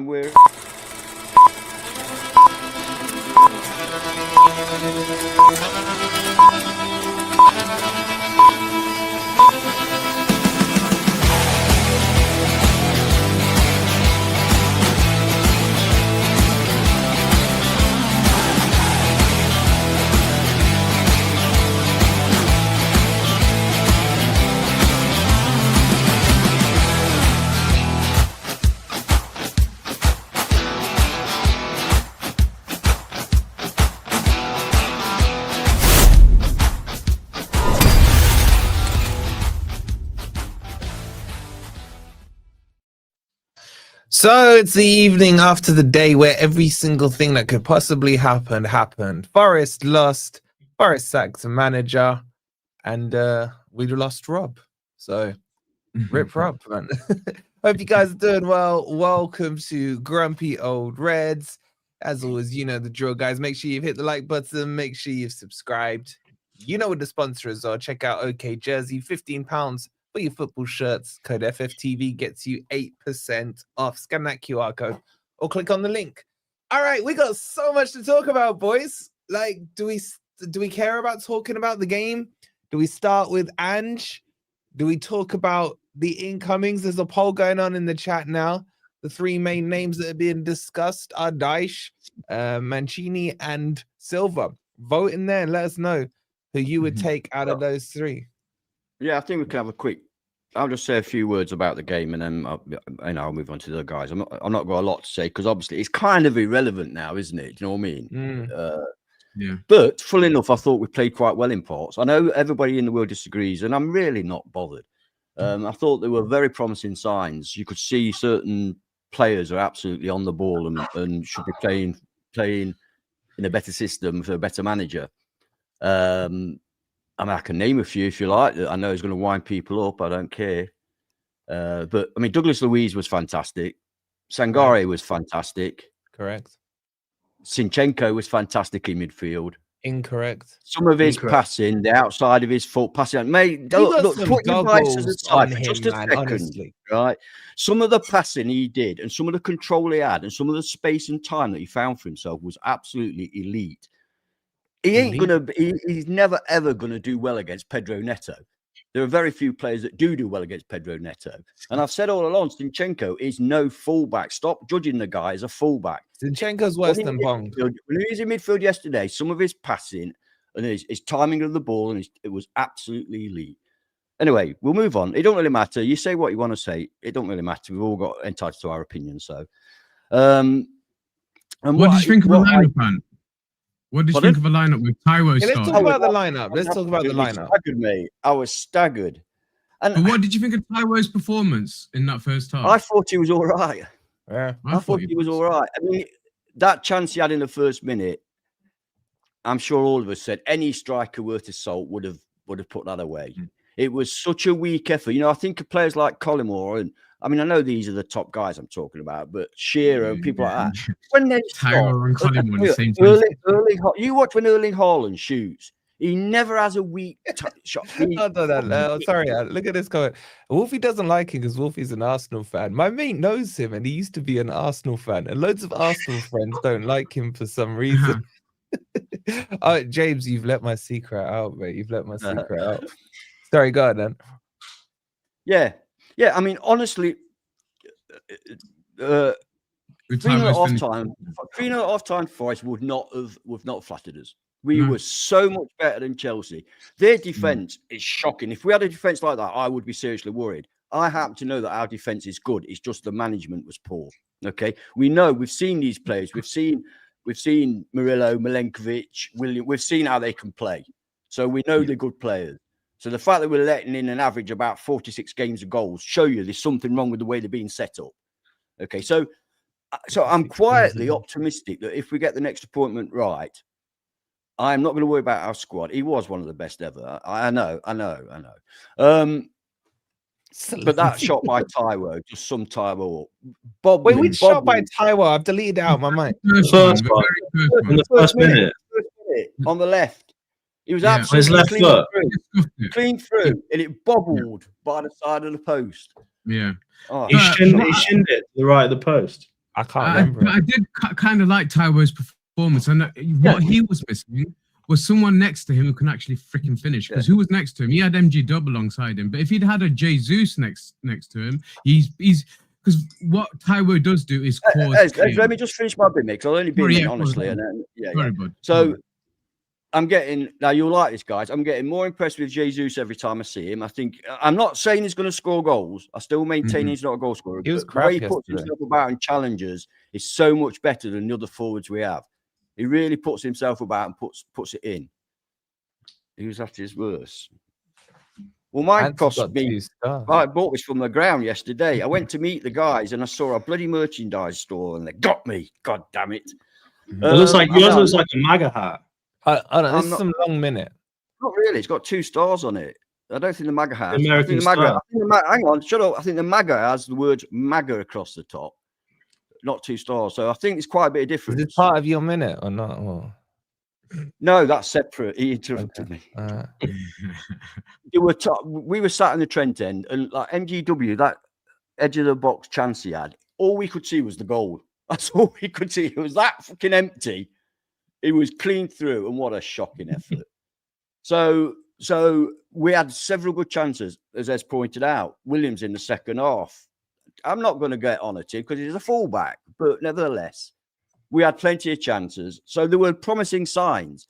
we're... So it's the evening after the day where every single thing that could possibly happen happened. Forest lost, Forest sacked a manager, and we lost Rob. So rip Rob, man. Hope you guys are doing well. Welcome to Grumpy Old Reds. As always, you know the drill, guys. Make sure you've hit the like button. Make sure you've subscribed. You know what the sponsors are. Check out OK Jersey, £15 for your football shirts. Code FFTV gets you 8% off. Scan that QR code or click on the link. All right, we got so much to talk about, boys. Like, do we care about talking about the game? Do we start with Ange? Do we talk about the incomings? There's a poll going on in the chat now. The three main names that are being discussed are Dyche, Mancini, and Silva. Vote in there and let us know who you would take out of those three. Yeah, I think we can have a quick... I'll just say a few words about the game, and then I'll move on to the other guys. I'm not got a lot to say because obviously it's kind of irrelevant now, isn't it? Do you know what I mean? Yeah. But full enough, I thought we played quite well in parts. I know everybody in the world disagrees, and I'm really not bothered. I thought there were very promising signs. You could see certain players are absolutely on the ball and should be playing in a better system for a better manager. I mean, I can name a few if you like. I know it's going to wind people up. I don't care. But, I mean, Douglas Luiz was fantastic. Sangare was fantastic. Correct. Zinchenko was fantastic in midfield. Incorrect. Some of his passing, the outside of his foot passing. Mate, look, put your devices aside for just a second. Honestly. Right? Some of the passing he did and some of the control he had and some of the space and time that he found for himself was absolutely elite. He ain't gonna. He's never ever gonna do well against Pedro Neto. There are very few players that do well against Pedro Neto. And I've said all along, Zinchenko is no fullback. Stop judging the guy as a fullback. Zinchenko's worse than Bong. When he was in midfield yesterday, some of his passing and his timing of the ball and it was absolutely elite. Anyway, we'll move on. It don't really matter. You say what you want to say. It don't really matter. We've all got entitled to our opinions. So, and what did you think of the lineup, man? What did you think of the lineup with Taiwo? Let's talk about the lineup. Let's talk about the lineup. Staggered, mate. I was staggered. And but what did you think of Taiwo's performance in that first half? I thought he was all right. Yeah, I thought he was all right. I mean, that chance he had in the first minute, I'm sure all of us said any striker worth his salt would have put that away. It was such a weak effort. You know, I think of players like Collymore and I mean, I know these are the top guys I'm talking about, but Shearer and people like that. When they Tyler and Collymore the same time. You watch when Erling Haaland shoots. He never has a weak shot. Sorry, look at this comment. Wolfie doesn't like him because Wolfie's an Arsenal fan. My mate knows him and he used to be an Arsenal fan. And loads of Arsenal friends don't like him for some reason. James, you've let my secret out, mate. You've let my secret out. Sorry, go on, then. Yeah. Yeah, I mean, honestly, 3-0 off time for us would not have flattered us. We were so much better than Chelsea. Their defense is shocking. If we had a defense like that, I would be seriously worried. I happen to know that our defense is good. It's just the management was poor. Okay, we know we've seen these players. We've seen Murillo, Milenkovic, William. We've seen how they can play. So we know they're good players. So the fact that we're letting in an average about 46 games of goals show you there's something wrong with the way they're being set up. Okay, so I'm quietly optimistic that if we get the next appointment right, I'm not going to worry about our squad. He was one of the best ever. I know. But that shot by Taiwo just summed Taiwo up. Wait, which shot by Taiwo? I've deleted it out my mind. In the first minute. On the left. He was absolutely left foot. Clean through, and it bobbled by the side of the post. Yeah. He shinned it to the right of the post. I can't remember. I did kind of like Taiwo's performance, and what he was missing was someone next to him who can actually freaking finish. Because who was next to him? He had MG Dub alongside him. But if he'd had a Jesus next to him, he's because what Taiwo does do is cause. Let me just finish my bit, mate. I'll only be honestly, and then So I'm getting now. You'll like this, guys. I'm getting more impressed with Jesus every time I see him. I think I'm not saying he's going to score goals. I still maintain he's not a goal scorer. He was the way he puts himself about and challenges is so much better than the other forwards we have. He really puts himself about and puts it in. He was at his worst. Well, mine cost me. I bought this from the ground yesterday. I went to meet the guys and I saw a bloody merchandise store and they got me. God damn it! It looks like yours looks like a MAGA hat. I don't know. This is some long minute. Not really. It's got 2 stars on it. I don't think the MAGA has. American star. Hang on, shut up. I think the MAGA has the word MAGA across the top, not 2 stars. So I think it's quite a bit of difference. Is it part of your minute or not? Or... No, that's separate. He interrupted me. We were sat in the Trent end, and like MGW, that edge of the box chance he had, all we could see was the goal. That's all we could see. It was that fucking empty. It was clean through, and what a shocking effort. So we had several good chances, as Ez pointed out. Williams in the second half. I'm not going to get on at him because he's a fullback, but nevertheless, we had plenty of chances. So there were promising signs.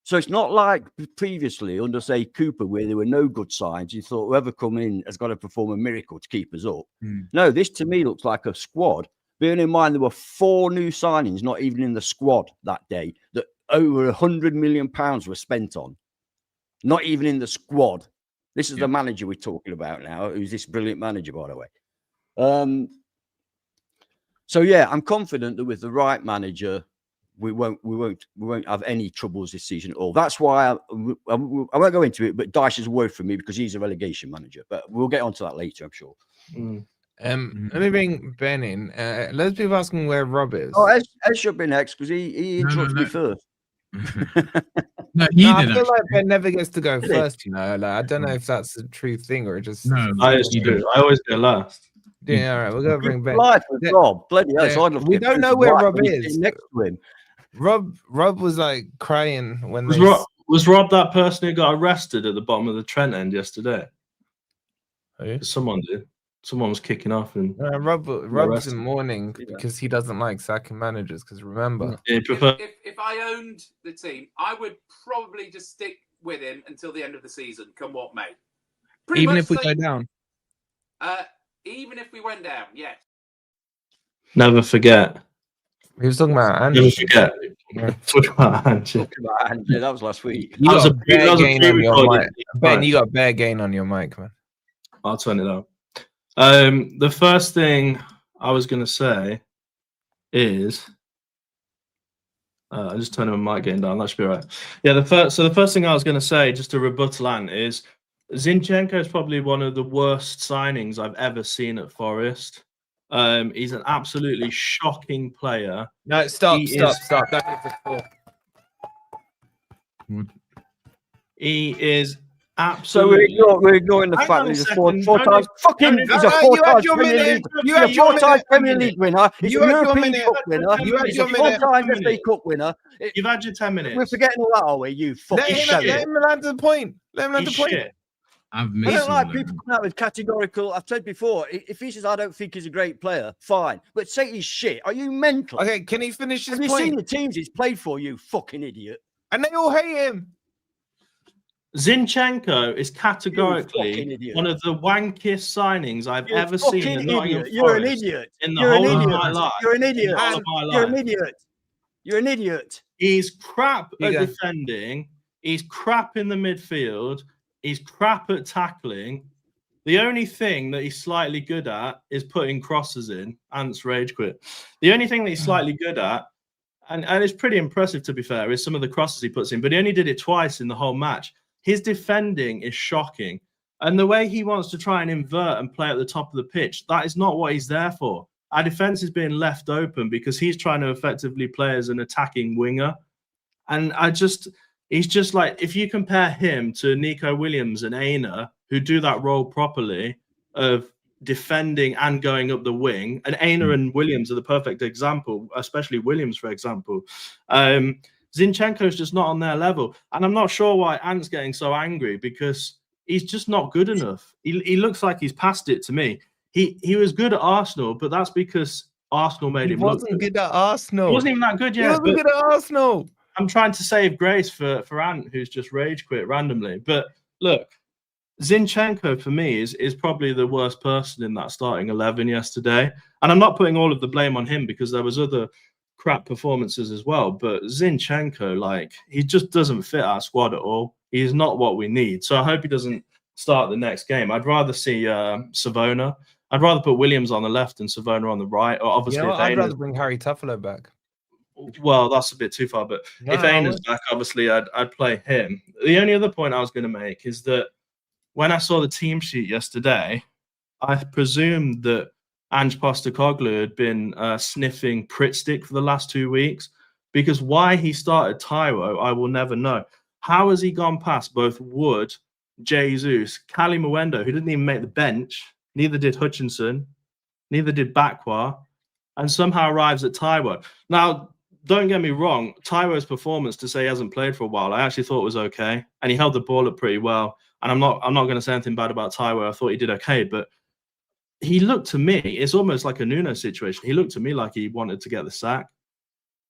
So it's not like previously under, say, Cooper, where there were no good signs. You thought whoever come in has got to perform a miracle to keep us up. No, this to me looks like a squad. Bearing in mind there were 4 new signings, not even in the squad that day, that over £100 million were spent on. Not even in the squad. This is the manager we're talking about now, who's this brilliant manager, by the way. So yeah, I'm confident that with the right manager, we won't have any troubles this season at all. That's why I won't go into it, but Dyche is a word for me because he's a relegation manager. But we'll get onto that later, I'm sure. Let me bring Ben in. Let's be asking where Rob is. Oh, Ez should be next because he interrupted me first. I feel like Ben never gets to go first. You know, like, I don't know if that's a true thing or just. No, I always go last. Yeah, all right. We're gonna bring Ben. Life with Rob. Bloody hell! We don't know where Rob is. Next to him. Rob was like crying when was Rob that person who got arrested at the bottom of the Trent end yesterday? Someone did. Someone was kicking off and Rob's in mourning because he doesn't like sacking managers. Because remember, if I owned the team, I would probably just stick with him until the end of the season, come what may. Even if we go down. Even if we went down, yes. Never forget. He was talking about Ange. Never forget. Talk about Ange. That was last week. You got bear gain on your mic. Ben, you got bear gain on your mic, man. I'll turn it up. The first thing I was going to say is... I just turned my mic gain down. That should be all right. Yeah, the first thing I was going to say, just to rebuttal Ant, is Zinchenko is probably one of the worst signings I've ever seen at Forest. He's an absolutely shocking player. No, stop. He is absolutely. So we're ignoring the fact that he's a four times fucking. He's a 4-time Premier League. You have 4-time Premier League winner. He's a European Cup winner. He's a 4-time FA Cup winner. You've had your 10 minutes. We're forgetting all that, are we? You fucking shit. Let him land to the point. I don't like people coming out with categorical. I've said before, if he says I don't think he's a great player, fine. But say he's shit. Are you mental? Okay, can he finish his point? Have you seen the teams he's played for, you fucking idiot? And they all hate him. Zinchenko is categorically one of the wankiest signings I've ever seen in Nottingham Forest. You're an idiot. In the whole of my life. You're an idiot. You're an idiot. You're an idiot. He's crap at defending. He's crap in the midfield. He's crap at tackling. The only thing that he's slightly good at is putting crosses in. Ant's rage quit. The only thing that he's slightly good at, and it's pretty impressive to be fair, is some of the crosses he puts in, but he only did it twice in the whole match. His defending is shocking. And the way he wants to try and invert and play at the top of the pitch, that is not what he's there for. Our defense is being left open because he's trying to effectively play as an attacking winger. And he's just like, if you compare him to Nico Williams and Aina, who do that role properly of defending and going up the wing. And Aina and Williams are the perfect example, especially Williams, for example. Zinchenko is just not on their level. And I'm not sure why Ant's getting so angry, because he's just not good enough. He looks like he's past it to me. He was good at Arsenal, but that's because Arsenal made him look good. He wasn't good at Arsenal. He wasn't even that good yet. He wasn't good at Arsenal. I'm trying to save grace for Ant, who's just rage quit randomly. But look, Zinchenko for me is probably the worst person in that starting 11 yesterday. And I'm not putting all of the blame on him, because there was other crap performances as well. But Zinchenko, like, he just doesn't fit our squad at all. He's not what we need. So I hope he doesn't start the next game. I'd rather see Savona. I'd rather put Williams on the left and Savona on the right. Or obviously, I'd rather bring Harry Tuffalo back. Well, that's a bit too far. But if Aina's back, obviously, I'd play him. The only other point I was going to make is that when I saw the team sheet yesterday, I presumed that Ange Postecoglou had been sniffing Pritt stick for the last 2 weeks, because why he started Taiwo, I will never know. How has he gone past both Wood, Jesus, Kali Mwendo, who didn't even make the bench, neither did Hutchinson, neither did Bakwa, and somehow arrives at Taiwo? Now, don't get me wrong, Taiwo's performance, to say he hasn't played for a while, I actually thought was okay, and he held the ball up pretty well. And I'm not going to say anything bad about Taiwo. I thought he did okay, but he looked to me, it's almost like a Nuno situation. He looked to me like he wanted to get the sack.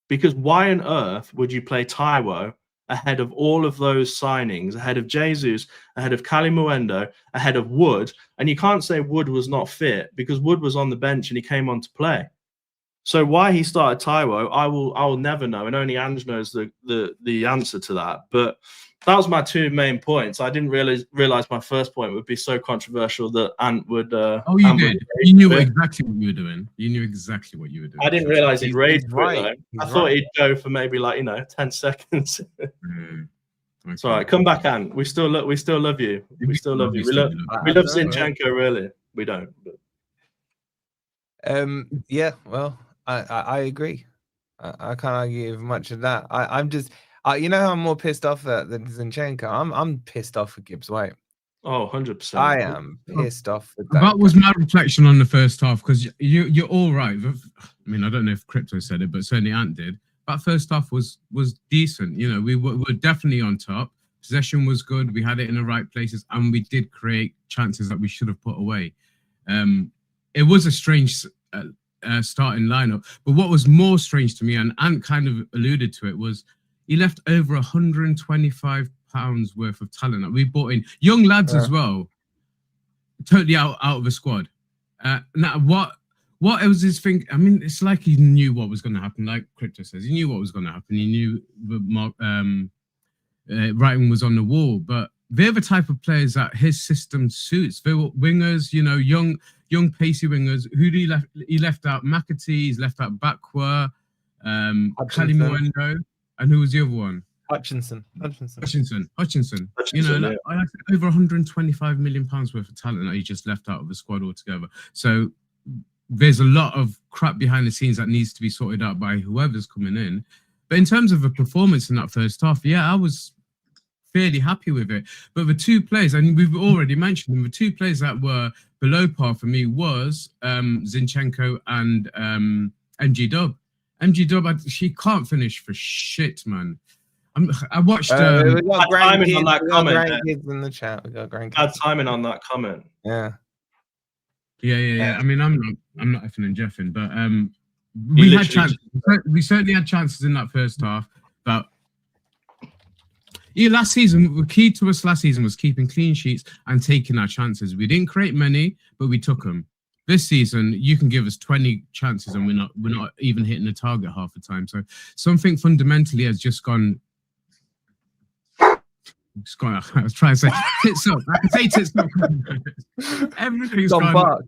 Because why on earth would you play Taiwo ahead of all of those signings, ahead of Jesus, ahead of Kali Mwendo, ahead of Wood? And you can't say Wood was not fit, because Wood was on the bench and he came on to play. So why he started Taiwo, I will never know, and only Ange knows the answer to that. But that was my two main points. I didn't realize my first point would be so controversial that Ant would. You did. You knew exactly what you were doing. You knew exactly what you were doing. I didn't realize he'd rage right. I thought he'd go for maybe 10 seconds. It's all right. Come back, Ant. We still love you. We still love you. We love Zinchenko. Really, we don't. But. Yeah. Well, I agree. I can't argue with much of that. I'm just. You know how I'm more pissed off at than Zinchenko? I'm pissed off at Gibbs White. Oh, 100%. I am pissed off at that. That was my reflection on the first half, because you're all right. I mean, I don't know if Crypto said it, but certainly Ant did. That first half was decent. You know, we were definitely on top. Possession was good. We had it in the right places, and we did create chances that we should have put away. It was a strange starting lineup, but what was more strange to me, and Ant kind of alluded to it, was he left over £125 worth of talent that we bought in, young lads as well, totally out of the squad. Now, what was his thing? I mean, it's like he knew what was going to happen. Like Crypto says, he knew what was going to happen. He knew the writing was on the wall. But they're the type of players that his system suits. They were wingers, you know, young pacey wingers. Who did he left? He left out McAtee. He's left out Bakwa, Kali Mwendo. And who was the other one? Hutchinson. You know, I had over £125 million worth of talent that he just left out of the squad altogether. So there's a lot of crap behind the scenes that needs to be sorted out by whoever's coming in. But in terms of a performance in that first half, yeah, I was fairly happy with it. But the two players, and we've already mentioned them, the two players that were below par for me was Zinchenko and MG Dub. MG Dub, she can't finish for shit, man. I watched. We got timing on that comment. In the chat, we got grandkids. Had timing on that comment. Yeah. I mean, I'm not effing and jeffing, but we had chances. We certainly had chances in that first half. But last season, the key to us last season was keeping clean sheets and taking our chances. We didn't create many, but we took them. This season, you can give us 20 chances and we're not even hitting the target half the time. So something fundamentally has just gone. I was trying to say tits up. I can say tits up. Everything's gone back.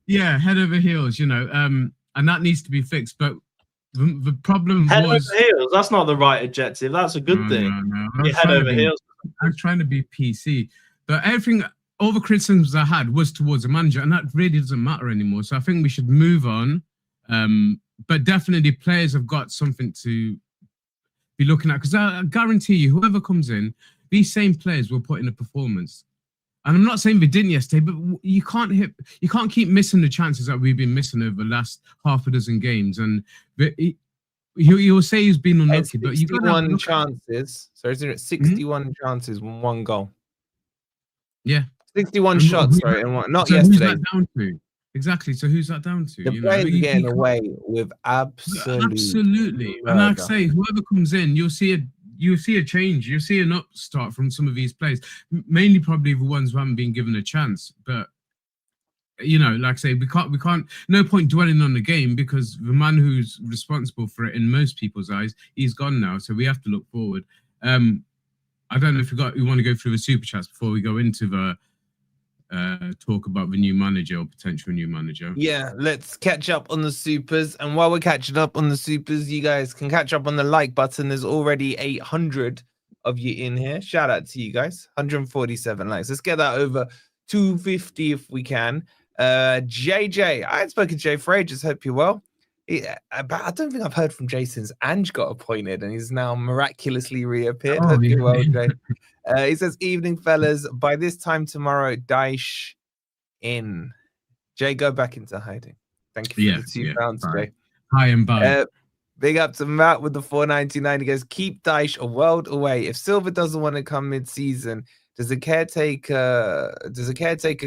Yeah, head over heels. You know, and that needs to be fixed. But the problem head was over heels. That's not the right adjective. That's a good thing. No. Head over heels. I was trying to be PC, but everything. All the criticisms I had was towards the manager, and that really doesn't matter anymore. So I think we should move on. But definitely players have got something to be looking at, because I guarantee you, whoever comes in, these same players will put in a performance. And I'm not saying we didn't yesterday, but you can't keep missing the chances that we've been missing over the last half a dozen games. And you'll say he's been unlucky, but you got 61 chances. So isn't it 61 chances, 1 goal? Yeah, 61 shots. Sorry, and one. Not so yesterday. Who's that down to? Exactly. So who's that down to? The players are getting away with absolutely. And like I say, whoever comes in, you'll see a change. You'll see an upstart from some of these players, mainly probably the ones who haven't been given a chance. But like I say, we can't. No point dwelling on the game because the man who's responsible for it, in most people's eyes, he's gone now. So we have to look forward. I don't know if you want to go through the super chats before we go into the talk about the new manager or potential new manager. Yeah, let's catch up on the supers. And while we're catching up on the supers, you guys can catch up on the like button. There's already 800 of you in here. Shout out to you guys. 147 likes. Let's get that over 250 if we can. JJ, I hadn't spoken to Jay for ages. Hope you're well. But I don't think I've heard from Jay since Ange got appointed and he's now miraculously reappeared. Hope you're well, Jay. He says, evening, fellas. By this time tomorrow, Dyche in. Jay, go back into hiding. Thank you for the £2, Jay. Hi and bye. Big up to Matt with the 4.99. He goes, keep Dyche a world away. If Silva doesn't want to come mid-season, does a caretaker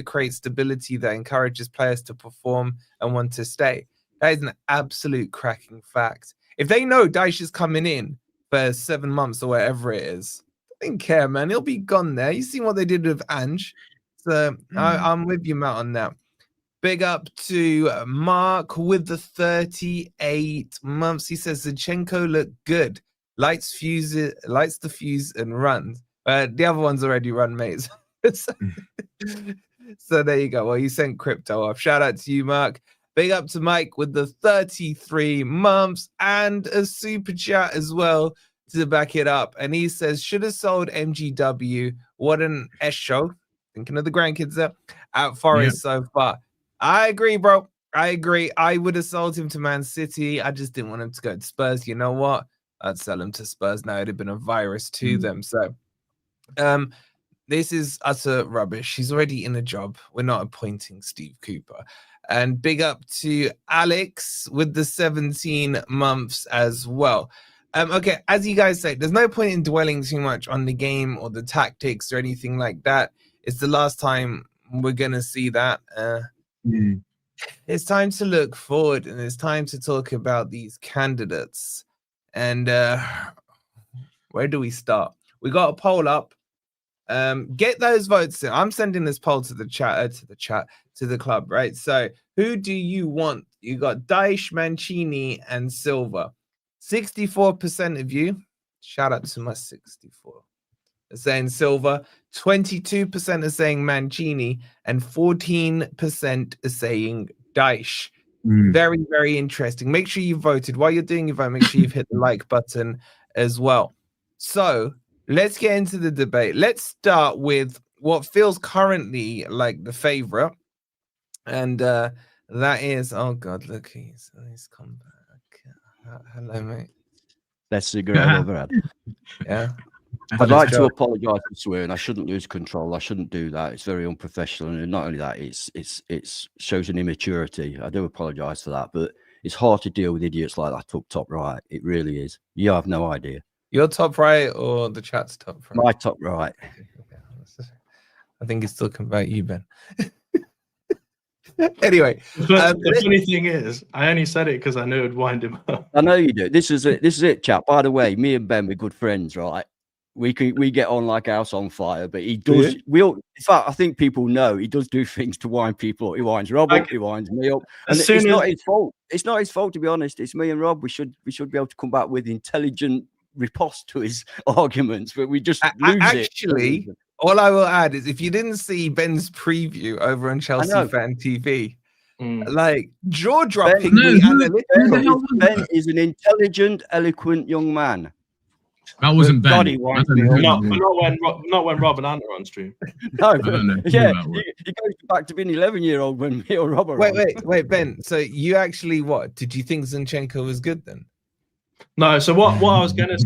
create stability that encourages players to perform and want to stay? That is an absolute cracking fact. If they know Dyche is coming in for 7 months or whatever it is, I don't care, man. He'll be gone there. You seen what they did with Ange. So I'm with you, Matt, on that. Big up to Mark with the 38 months. He says Zinchenko looked good. Lights the fuse and runs. The other one's already run, mates. So there you go. Well, you sent crypto off. Shout out to you, Mark. Big up to Mike with the 33 months and a super chat as well to back it up. And he says, should have sold MGW. What an S show. Thinking of the grandkids there at Forest so far. I agree, bro. I agree. I would have sold him to Man City. I just didn't want him to go to Spurs. You know what? I'd sell him to Spurs now. It'd have been a virus to them. So this is utter rubbish. He's already in a job. We're not appointing Steve Cooper. And big up to Alex with the 17 months as well. Okay, as you guys say, there's no point in dwelling too much on the game or the tactics or anything like that. It's the last time we're going to see that. It's time to look forward and it's time to talk about these candidates. And where do we start? We got a poll up. Get those votes in. I'm sending this poll to the to the club, right? So who do you want? You got Dyche, Mancini, and Silva. 64% of you, shout out to my 64, are saying Silva. 22% are saying Mancini, and 14% are saying Dyche. Very, very interesting. Make sure you voted. While you're doing your vote, make sure you've hit the like button as well. So let's get into the debate. Let's start with what feels currently like the favorite. And that is, oh God, look, he's come back. Hello, mate. Best cigarette I've ever had. Yeah. I'd like to apologise for swearing. I shouldn't lose control. I shouldn't do that. It's very unprofessional. And not only that, it shows an immaturity. I do apologise for that. But it's hard to deal with idiots like that up top right. It really is. You have no idea. Your top right or the chat's top right? My top right. I think he's talking about you, Ben. Anyway, the funny thing is, I only said it because I knew it'd wind him up. I know you do. This is it, chap. By the way, me and Ben we're good friends, right? We get on like house on fire, but he does. In fact, I think people know he does do things to wind people up. He winds Rob up, he winds me up, and it's not his fault. It's not his fault, to be honest. It's me and Rob. We should be able to come back with intelligent riposte to his arguments, but we just lose actually, it. All I will add is if you didn't see Ben's preview over on Chelsea Fan TV, like jaw-dropping. Ben is an intelligent, eloquent young man. That wasn't Ben. Not when Rob and Ant are on stream. No, yeah, he goes back to being 11-year-old when me or Rob are Wait, Ben. So you actually, what? Did you think Zinchenko was good then? No, so what I was gonna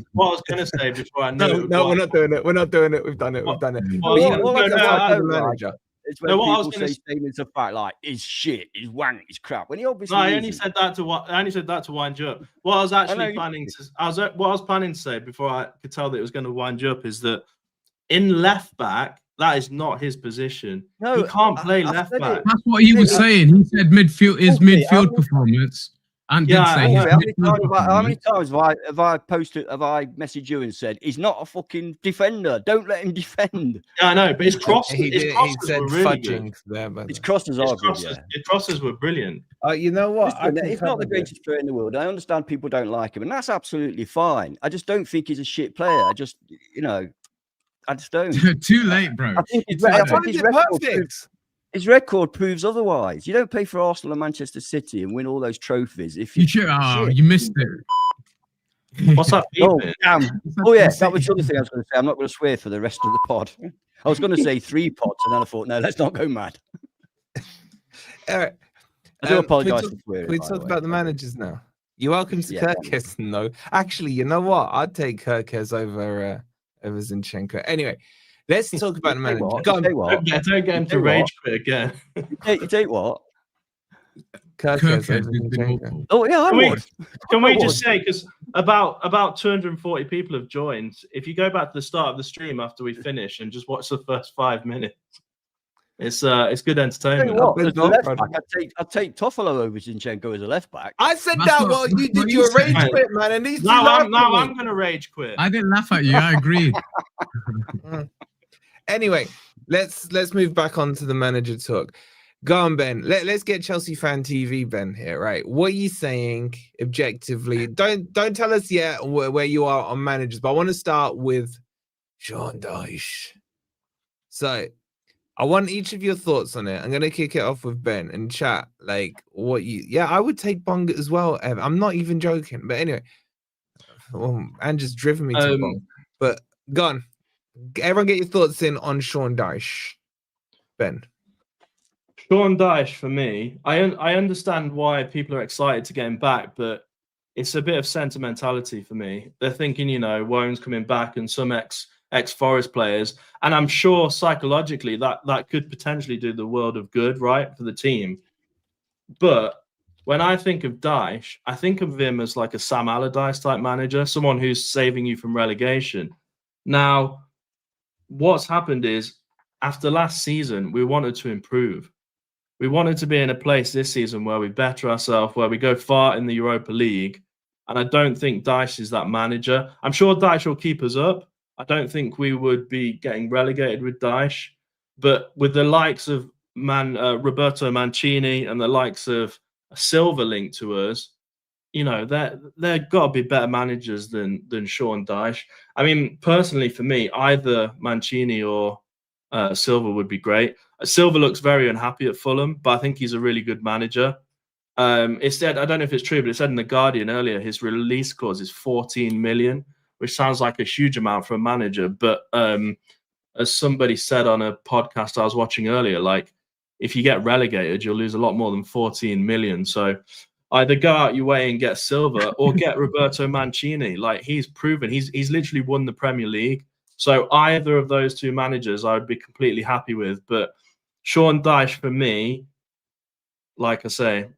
say before I knew. No, we're not doing it. We're not doing it. We've done it. We've done it. Manager. It's when people say statements of fact like "is shit, is wank, is crap." When he obviously, I only said that to wind you up. What I was actually planning to say before I could tell that it was going to wind you up is that in left back, that is not his position. No, he can't play left back. That's what he was saying. He said midfield performance. And how many times have I messaged you and said he's not a fucking defender? Don't let him defend. Yeah, I know, but his crosses, his crosses are good. His crosses were brilliant. You know what? He's not the greatest player in the world. I understand people don't like him, and that's absolutely fine. I just don't think he's a shit player. I just don't. Too late, bro. I think his record proves otherwise. You don't play for Arsenal and Manchester City and win all those trophies if you missed it. What's up? Oh, damn. Oh, yeah, that was the other thing I was going to say. I'm not going to swear for the rest of the pod. I was going to say 3 pods, and then I thought, no, let's not go mad. All right. I do apologise for swearing. We talk about the managers now. You're welcome to Kirkes. No, actually, you know what? I'd take Kirkes over Zinchenko. Anyway, let's talk about the manager. Don't get him to rage quit again. You take what? Kirkes. Oh yeah, can we just say, because about 240 people have joined. If you go back to the start of the stream after we finish and just watch the first 5 minutes, it's good entertainment. I'd take Toffolo over Zinchenko as a left back. I said that while you did your rage quit, man. And these now I'm going to rage quit. I didn't laugh at you. I agree. Anyway, let's move back on to the manager talk. Go on, Ben. Let's get Chelsea Fan TV, Ben, here, right? What are you saying objectively? Don't tell us yet where you are on managers, but I want to start with Sean Dyche. So I want each of your thoughts on it. I'm going to kick it off with Ben and chat. Like, I would take Bong as well. I'm not even joking. But anyway, Ange's driven me to Bong. But go on. Everyone get your thoughts in on Sean Dyche. Ben. Sean Dyche, for me, I understand why people are excited to get him back, but it's a bit of sentimentality for me. They're thinking, Woen's coming back and some ex-Forest players, and I'm sure psychologically that could potentially do the world of good, right, for the team. But when I think of Dyche, I think of him as like a Sam Allardyce type manager, someone who's saving you from relegation. Now, what's happened is after last season, we wanted to improve. We wanted to be in a place this season where we better ourselves, where we go far in the Europa League. And I don't think Dyche is that manager. I'm sure Dyche will keep us up. I don't think we would be getting relegated with Dyche. But with the likes of Roberto Mancini and the likes of Silva linked to us, they're got to be better managers than Sean Dyche. I mean, personally, for me, either Mancini or Silva would be great. Silva looks very unhappy at Fulham, but I think he's a really good manager. It said, I don't know if it's true, but it said in The Guardian earlier, his release clause is 14 million, which sounds like a huge amount for a manager. But as somebody said on a podcast I was watching earlier, like, if you get relegated, you'll lose a lot more than 14 million. So either go out your way and get Silva or get Roberto Mancini. Like, he's proven, he's literally won the Premier League. So either of those two managers I would be completely happy with. But Sean Dyche, for me, like I say,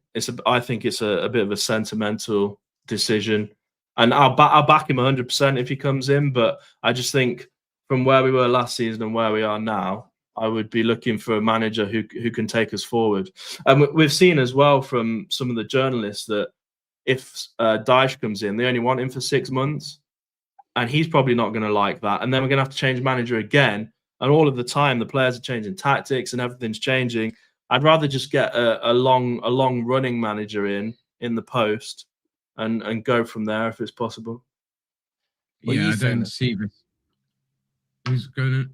I think it's a bit of a sentimental decision. And I'll back him 100% if he comes in. But I just think from where we were last season and where we are now, I would be looking for a manager who can take us forward. And we've seen as well from some of the journalists that if Dyche comes in, they only want him for 6 months. And he's probably not going to like that. And then we're going to have to change manager again. And all of the time, the players are changing tactics and everything's changing. I'd rather just get a long running manager in the post and go from there if it's possible. I don't see this. Who's going to?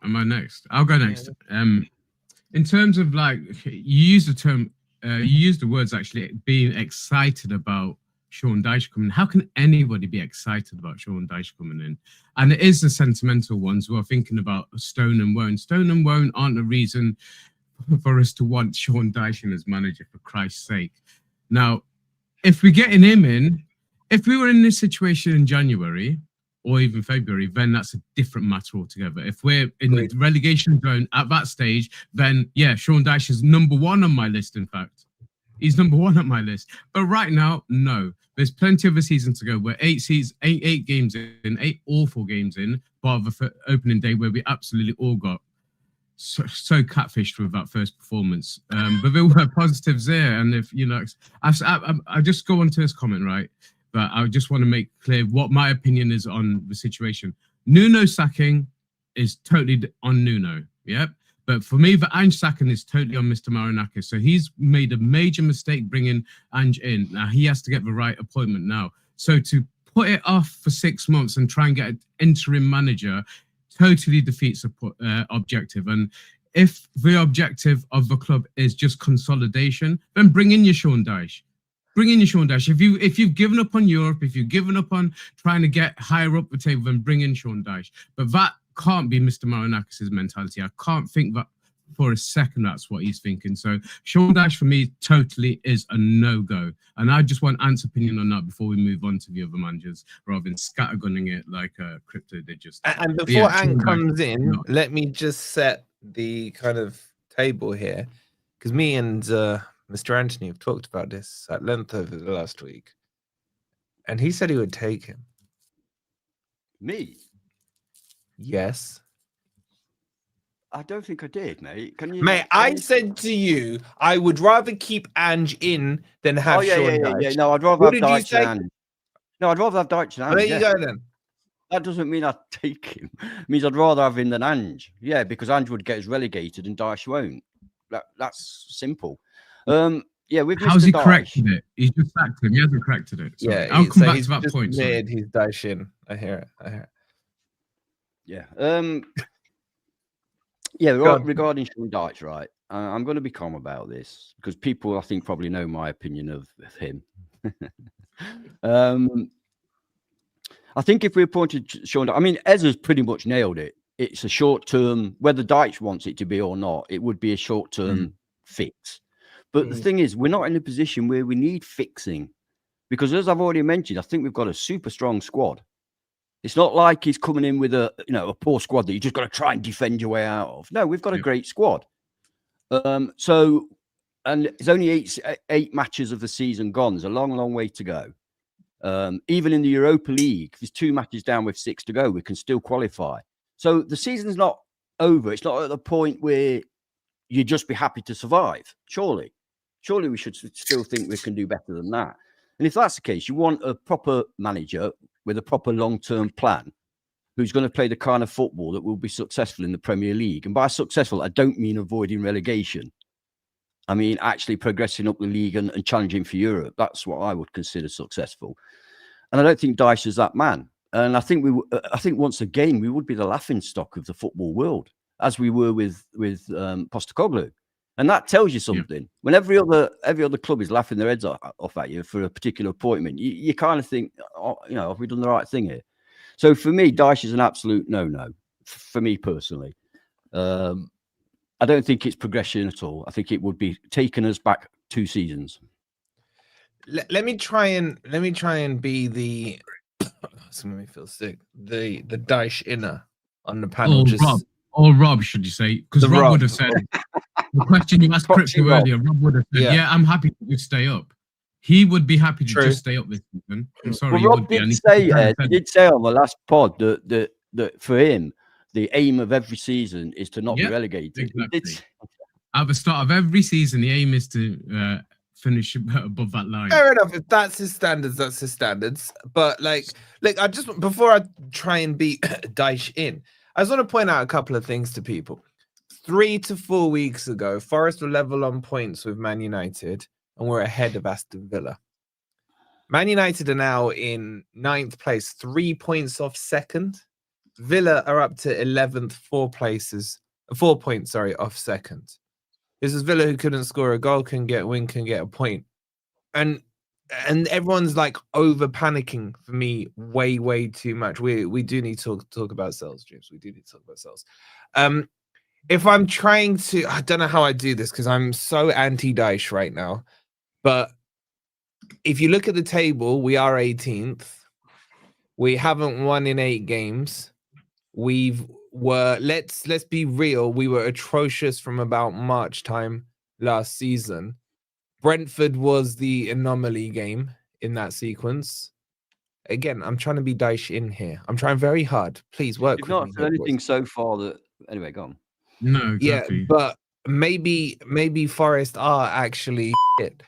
Am I next? I'll go next. In terms of you use the words actually being excited about Sean Dyche coming in. How can anybody be excited about Sean Dyche coming in? And it is the sentimental ones who are thinking about Stone and Woen. Stone and Woen aren't a reason for us to want Sean Dyche in as manager, for Christ's sake. Now, if we're getting him in, If we were in this situation in January or even February, then that's a different matter altogether. If we're in the relegation zone at that stage, then yeah, Sean Dyche is number 1 on my list. In fact, he's number 1 on my list. But right now, no. There's plenty of a season to go. We're 8 games in, 8 awful games in, bar the opening day where we absolutely all got so catfished with that first performance. But there were positives there. And if, you know, I just go on to this comment, right? But I just want to make clear what my opinion is on the situation. Nuno sacking is totally on Nuno. Yep. But for me, the Ange sacking is totally on Mr. Marinakis. So he's made a major mistake bringing Ange in. Now he has to get the right appointment now. So to put it off for 6 months and try and get an interim manager totally defeats the objective. And if the objective of the club is just consolidation, then bring in your Sean Dyche. Bring in your Sean Dyche. If you've given up on Europe, if you've given up on trying to get higher up the table, then bring in Sean Dyche. But that can't be Mr. Marinakis' mentality. I can't think that for a second that's what he's thinking. So Sean Dyche for me totally is a no-go. And I just want Ant's opinion on that before we move on to the other managers, rather than scattergunning it like Crypto did just. And before Ant comes in, let me just set the kind of table here, because me and Mr. Anthony have talked about this at length over the last week. And he said he would take him. Me? Yes. I don't think I did, mate. Can you? Mate, I said to you, I would rather keep Ange in than have Sean Dyche. Yeah. No, I'd rather have Dyche and Ange. No, I'd rather have Dyche and Ange. Well, there you go then. That doesn't mean I'd take him. It means I'd rather have him than Ange. Yeah, because Ange would get us relegated and Dyche won't. That's simple. Yeah, with how's Mr. he Dyche, corrected it? He's just sacked him. He hasn't corrected it. So yeah, I'll come back he's to that just point. Made his Dyche in. I hear it. Yeah. Yeah, regarding Sean Dyche, right? I'm going to be calm about this because people, I think, probably know my opinion of him. I think if we appointed Sean Dyche, I mean, Ezra's pretty much nailed it. It's a short-term, whether Dyche wants it to be or not, it would be a short-term fix. But the thing is, we're not in a position where we need fixing because, as I've already mentioned, I think we've got a super strong squad. It's not like he's coming in with a poor squad that you just got to try and defend your way out of. No, we've got a great squad. And it's only eight matches of the season gone. There's a long, long way to go. Even in the Europa League, there's 2 matches down with 6 to go. We can still qualify. So the season's not over. It's not at the point where you just be happy to survive. Surely we should still think we can do better than that. And if that's the case, you want a proper manager with a proper long-term plan who's going to play the kind of football that will be successful in the Premier League. And by successful, I don't mean avoiding relegation. I mean actually progressing up the league and challenging for Europe. That's what I would consider successful. And I don't think Dyche is that man. And I think once again, we would be the laughingstock of the football world, as we were with Postecoglou. And that tells you something. Yeah. When every other club is laughing their heads off at you for a particular appointment, you kind of think, have we done the right thing here? So for me, Dyche is an absolute no-no, for me personally. I don't think it's progression at all. I think it would be taking us back 2 seasons. Let me try and be the it's making me feel sick. The Dyche inner on the panel. Rob, should you say? Because Rob would have said the question you asked Crypto earlier. Rob would have said, "Yeah, I'm happy to just stay up." He would be happy to just stay up this season. I'm sorry, well, Rob did say on the last pod that for him, the aim of every season is to not be relegated. Exactly. At the start of every season, the aim is to finish above that line. Fair enough. If that's his standards, that's his standards. But I just, before I try and beat Dyche in, I just want to point out a couple of things to people. 3 to 4 weeks ago, Forest were level on points with Man United, and we're ahead of Aston Villa. Man United are now in 9th place, 3 points off second. Villa are up to 11th, 4 points off second. This is Villa who couldn't score a goal, can get a point. And everyone's like over panicking for me way too much. We do need to talk about sales, James. We do need to talk about sales. If I'm trying to, I don't know how I do this because I'm so anti-Dyche right now, but if you look at the table, we are 18th. We haven't won in 8 games. Let's be real, we were atrocious from about March time last season. Brentford was the anomaly game in that sequence. Again, I'm trying to be Dyche in here. I'm trying very hard. Please work You've with not me. said anything so far that. Anyway, go on. No, exactly. Yeah, but maybe Forest are actually shit.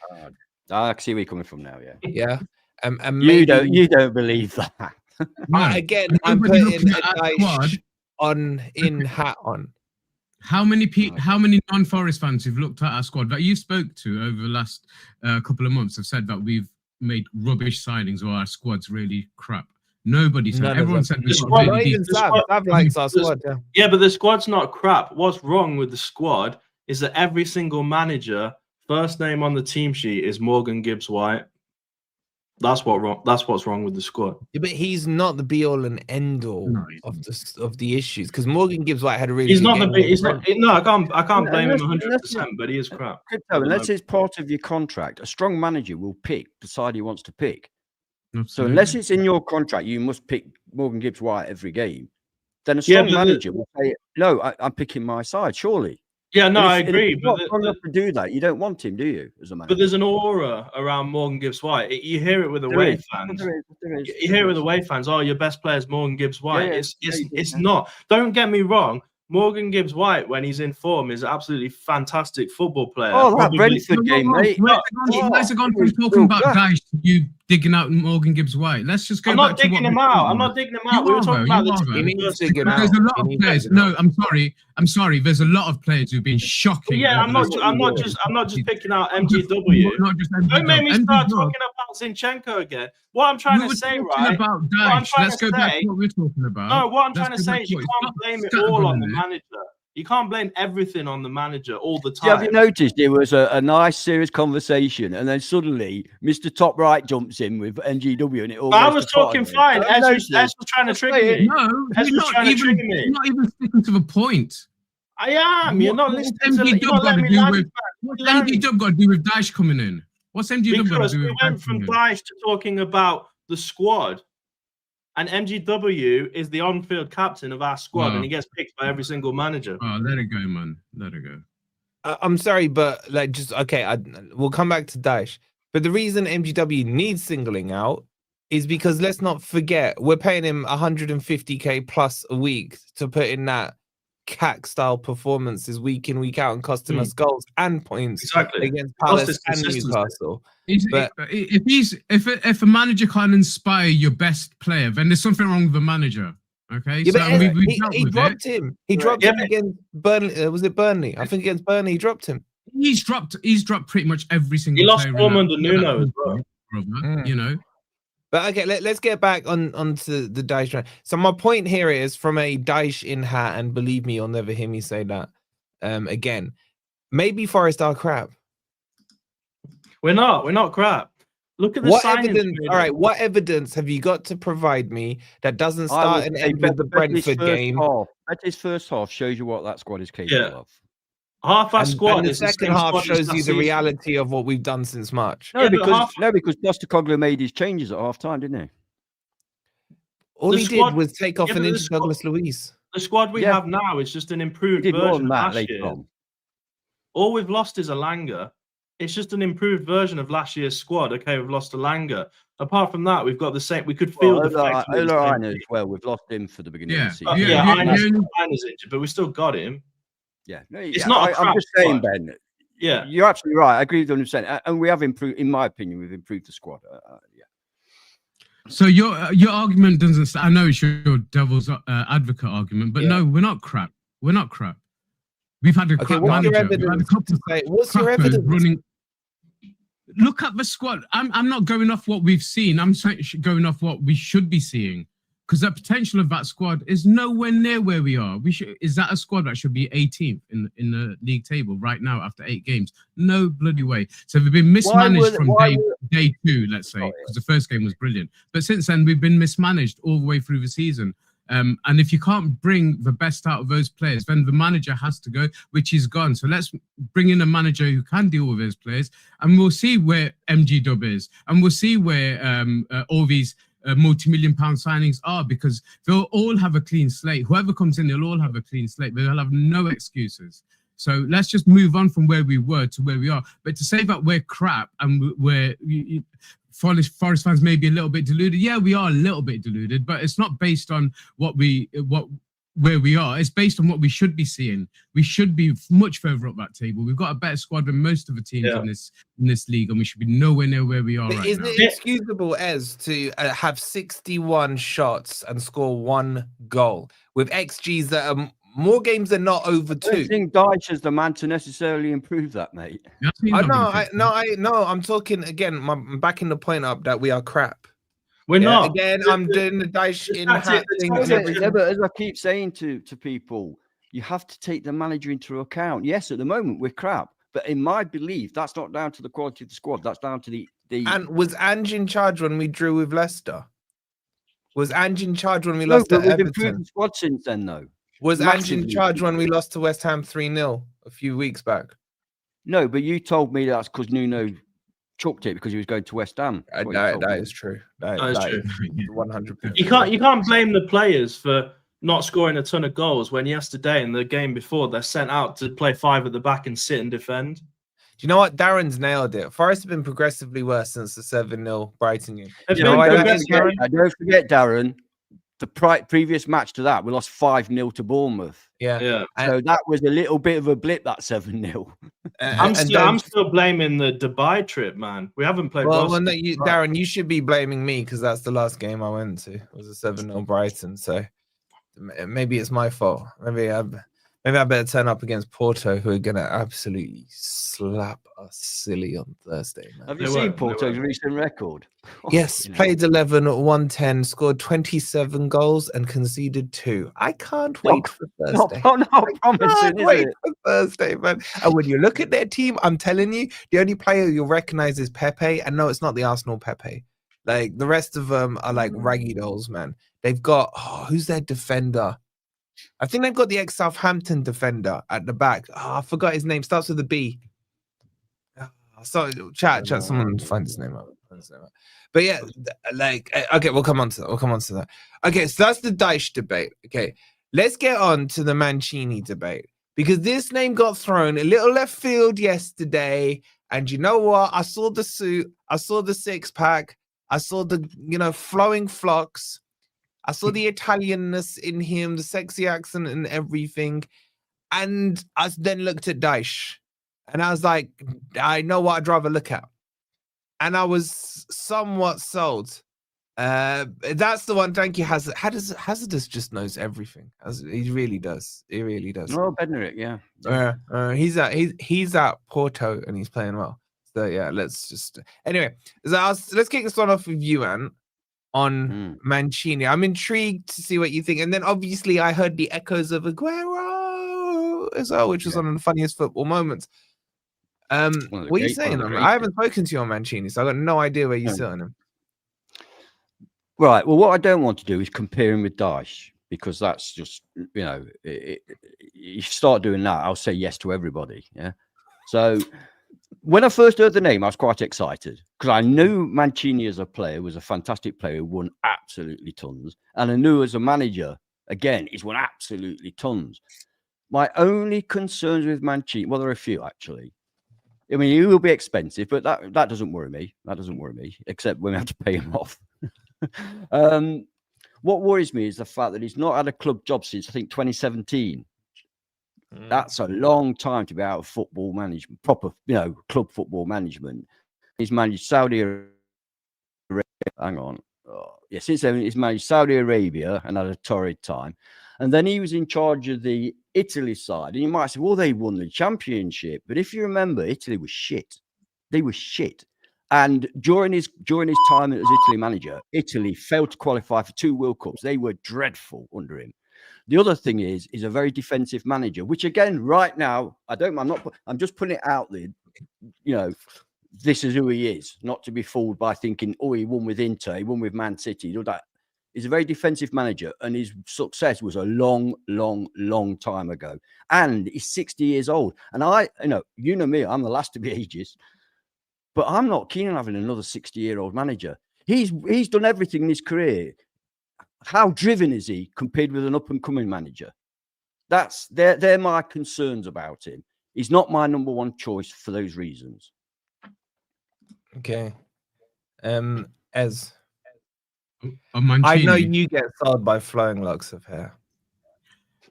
I see where you're coming from now. Yeah. Yeah. And maybe you don't believe that. No. Again, I'm Nobody putting looking a at that squad. Dyche hat on. How many non-Forest fans who've looked at our squad that you spoke to over the last couple of months have said that we've made rubbish signings or our squad's really crap? Nobody said. Everyone said we got not even Sav likes our squad. Yeah, but the squad's not crap. What's wrong with the squad is that every single manager, first name on the team sheet is Morgan Gibbs-White. That's what's wrong with the squad. Yeah, but he's not the be all and end all of the issues, because Morgan Gibbs-White had a really. He's not the big. He's not. No, I can't blame him 100%. But he is crap. Unless it's part of your contract, a strong manager will pick the side he wants to pick. Absolutely. So unless it's in your contract, you must pick Morgan Gibbs-White every game. Then a strong manager will say, "No, I'm picking my side." Surely. Yeah, no, I agree. But not strong enough to do that. You don't want him, do you, as a manager? But there's an aura around Morgan Gibbs-White. You hear it with away fans. You hear it with away fans. Oh, your best player is Morgan Gibbs-White. It's not. Don't get me wrong. Morgan Gibbs-White, when he's in form, is an absolutely fantastic football player. Oh, that Brentford game, mate. You guys are going from talking about Dyche to you digging out Morgan Gibbs-White. Let's just go back to what I'm not digging him out. We were talking about the team. There's a lot of players. No, I'm sorry. There's a lot of players who've been shocking. Yeah, I'm not just picking out MGW. Don't make me start talking about Zinchenko again. What I'm trying to say, right? Let's go back to what we're talking about. No, what I'm trying to say is you can't blame it all on the manager. You can't blame everything on the manager all the time. Yeah, have you noticed there was a nice, serious conversation, and then suddenly Mr. Top Right jumps in with NGW, and it all. I was talking fine. Ez was trying to trigger me. No, you're not even sticking to the point. I am. You're not listening to me. What's MGW got to do with Dyche coming in? What's MGW got to do with Dyche? Because we went from Dyche to talking about the squad. And MGW is the on-field captain of our squad, and he gets picked by every single manager. Oh, let it go, man. Let it go. I'm sorry, but we'll come back to Dyche. But the reason MGW needs singling out is because let's not forget, we're paying him 150k plus a week to put in that CAC-style performances week in, week out, and costing us goals and points against Palace and Newcastle. If a manager can't inspire your best player, then there's something wrong with the manager. Okay, yeah, so he dropped him. He dropped him against Burnley. Was it Burnley? I think against Burnley, he dropped him. He's dropped pretty much every single. He lost form under Nuno as well. You know. But okay, let's get back onto the Dyche. So my point here is, from a Dyche in hat, and believe me, you'll never hear me say that again. Maybe Forest are crap. We're not crap. Look at the what evidence. All right, what evidence have you got to provide me that doesn't start and end with the Brentford game? That his first half shows you what that squad is capable of. Half our squad, and the second half shows you the reality of what we've done since March. No, because Postecoglou made his changes at half time, didn't he? All he did was take off an inch Douglas Luiz. The squad we have now is just an improved version of last year. All we've lost is Alanga. It's just an improved version of last year's squad. Okay, we've lost Alanga. Apart from that, we've got the same. We could feel the effects. As well. We've lost him for the beginning of the season. Ina's injured, but we still got him. Yeah, it's not. I'm just saying, Ben. Yeah, you're absolutely right. I agree with 100%, and we have improved. In my opinion, we've improved the squad. Yeah. So your argument doesn't. I know it's your devil's advocate argument, but no, we're not crap. We're not crap. We've had a crap manager. What's your evidence? Running. Look at the squad. I'm not going off what we've seen. I'm going off what we should be seeing, because the potential of that squad is nowhere near where we are. Is that a squad that should be 18th in the league table right now after 8 games? No bloody way. So we've been mismanaged from day 2, let's say, because the first game was brilliant. But since then, we've been mismanaged all the way through the season. And if you can't bring the best out of those players, then the manager has to go, which is gone. So let's bring in a manager who can deal with those players, and we'll see where MG Dub is, and we'll see where all these multi-million pound signings are, because they'll all have a clean slate. Whoever comes in, they'll all have a clean slate. They'll have no excuses. So let's just move on from where we were to where we are. But to say that we're crap and we're Forest fans may be a little bit deluded. Yeah, we are a little bit deluded, but it's not based on where we are. It's based on what we should be seeing. We should be much further up that table. We've got a better squad than most of the teams in this league, and we should be nowhere near where we are right now. Is it excusable, Ez, to have 61 shots and score 1 goal with XGs that are more games than not over 2? I don't think Dyche is the man to necessarily improve that, mate. I'm talking again. I'm backing the point up that we are crap. We're not. Again, I'm doing the Dyche in hat thing. Yeah, but as I keep saying to people, you have to take the manager into account. Yes, at the moment we're crap, but in my belief, that's not down to the quality of the squad. That's down to the. And was Ange in charge when we drew with Leicester? Was Ange in charge when we lost to Everton? We've improved the squad since then, though. Was Ange in charge when we lost to West Ham 3-0 a few weeks back? No, but you told me that's because Nuno chucked it because he was going to West Ham. That is true. That is true. 100%. You can't blame the players for not scoring a ton of goals when yesterday and the game before they're sent out to play 5 at the back and sit and defend. Do you know what? Darren's nailed it. Forest have been progressively worse since the 7-0 Brighton game. Don't forget, Darren. The previous match to that, we lost 5-0 to Bournemouth. Yeah. So that was a little bit of a blip, that 7-0. I'm still blaming the Dubai trip, man. We haven't played well. Darren, you should be blaming me because that's the last game I went to. It was a 7-0 Brighton. So maybe it's my fault. Maybe I better turn up against Porto, who are going to absolutely slap us silly on Thursday. Man. Have you seen Porto's recent record? Yes, played 11 at 110, scored 27 goals and conceded 2. I can't wait for Thursday. Not promising, wait for Thursday, man. And when you look at their team, I'm telling you, the only player you'll recognize is Pepe. And no, it's not the Arsenal Pepe. Like the rest of them are like raggy dolls, man. They've got, who's their defender? I think they've got the ex-Southampton defender at the back. I forgot his name. Starts with a B. So chat. Someone find his name out. But yeah, okay, we'll come on to that. Okay, so that's the Dyche debate. Okay, let's get on to the Mancini debate, because this name got thrown a little left field yesterday. And you know what? I saw the suit. I saw the 6-pack. I saw the flowing flocks. I saw the Italianness in him, the sexy accent and everything. And I then looked at Dyche and I was like, I know what I'd rather look at. And I was somewhat sold. That's the one. Thank you, Hazard. Hazardus just knows everything. He really does. He really does. Oh, Bednarik, yeah. He's at Porto and he's playing well. So yeah, let's kick this one off with you, Ant. On Mancini. I'm intrigued to see what you think. And then obviously I heard the echoes of Aguero as well, which was one of the funniest football moments. What are you saying on him? I haven't spoken to you on Mancini, so I got no idea where you sit on him. Right. Well, what I don't want to do is compare him with Dyche, because that's just, you start doing that, I'll say yes to everybody. Yeah. So when I first heard the name, I was quite excited because I knew Mancini as a player was a fantastic player who won absolutely tons. And I knew as a manager, again, he's won absolutely tons. My only concerns with Mancini, well, there are a few actually. I mean, he will be expensive, but that doesn't worry me. That doesn't worry me, except when we have to pay him off. What worries me is the fact that he's not had a club job since, I think, 2017. That's a long time to be out of football management, proper, club football management. He's managed Saudi Arabia. Hang on. Since then, he's managed Saudi Arabia and had a torrid time. And then he was in charge of the Italy side. And you might say, well, they won the championship. But if you remember, Italy was shit. They were shit. And during his time as Italy manager, Italy failed to qualify for 2 World Cups. They were dreadful under him. The other thing is a very defensive manager, which again, right now, I'm just putting it out there. This is who he is, not to be fooled by thinking, he won with Inter, he won with Man City, all that. He's a very defensive manager, and his success was a long, long, long time ago. And he's 60 years old. And you know me, I'm the last to be ageist, but I'm not keen on having another 60-year-old manager. He's done everything in his career. How driven is he compared with an up-and-coming manager? They're my concerns about him. He's not my number one choice for those reasons. Okay. As I know you get sold by flowing locks of hair.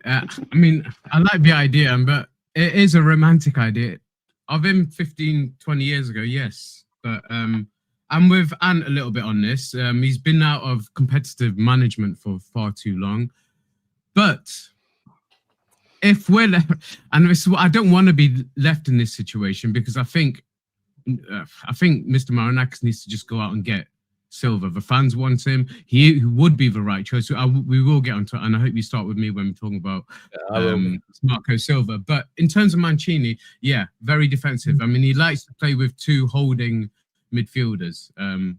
I mean, I like the idea, but it is a romantic idea. Of him 15, 20 years ago, yes. But I'm with Ant a little bit on this. He's been out of competitive management for far too long. But if we're left, and I don't want to be left in this situation, because I think Mr. Marinakis needs to just go out and get Silva. The fans want him. He would be the right choice. We will get onto it, and I hope you start with me when we're talking about Marco Silva. But in terms of Mancini, yeah, very defensive. I mean, he likes to play with two holding midfielders,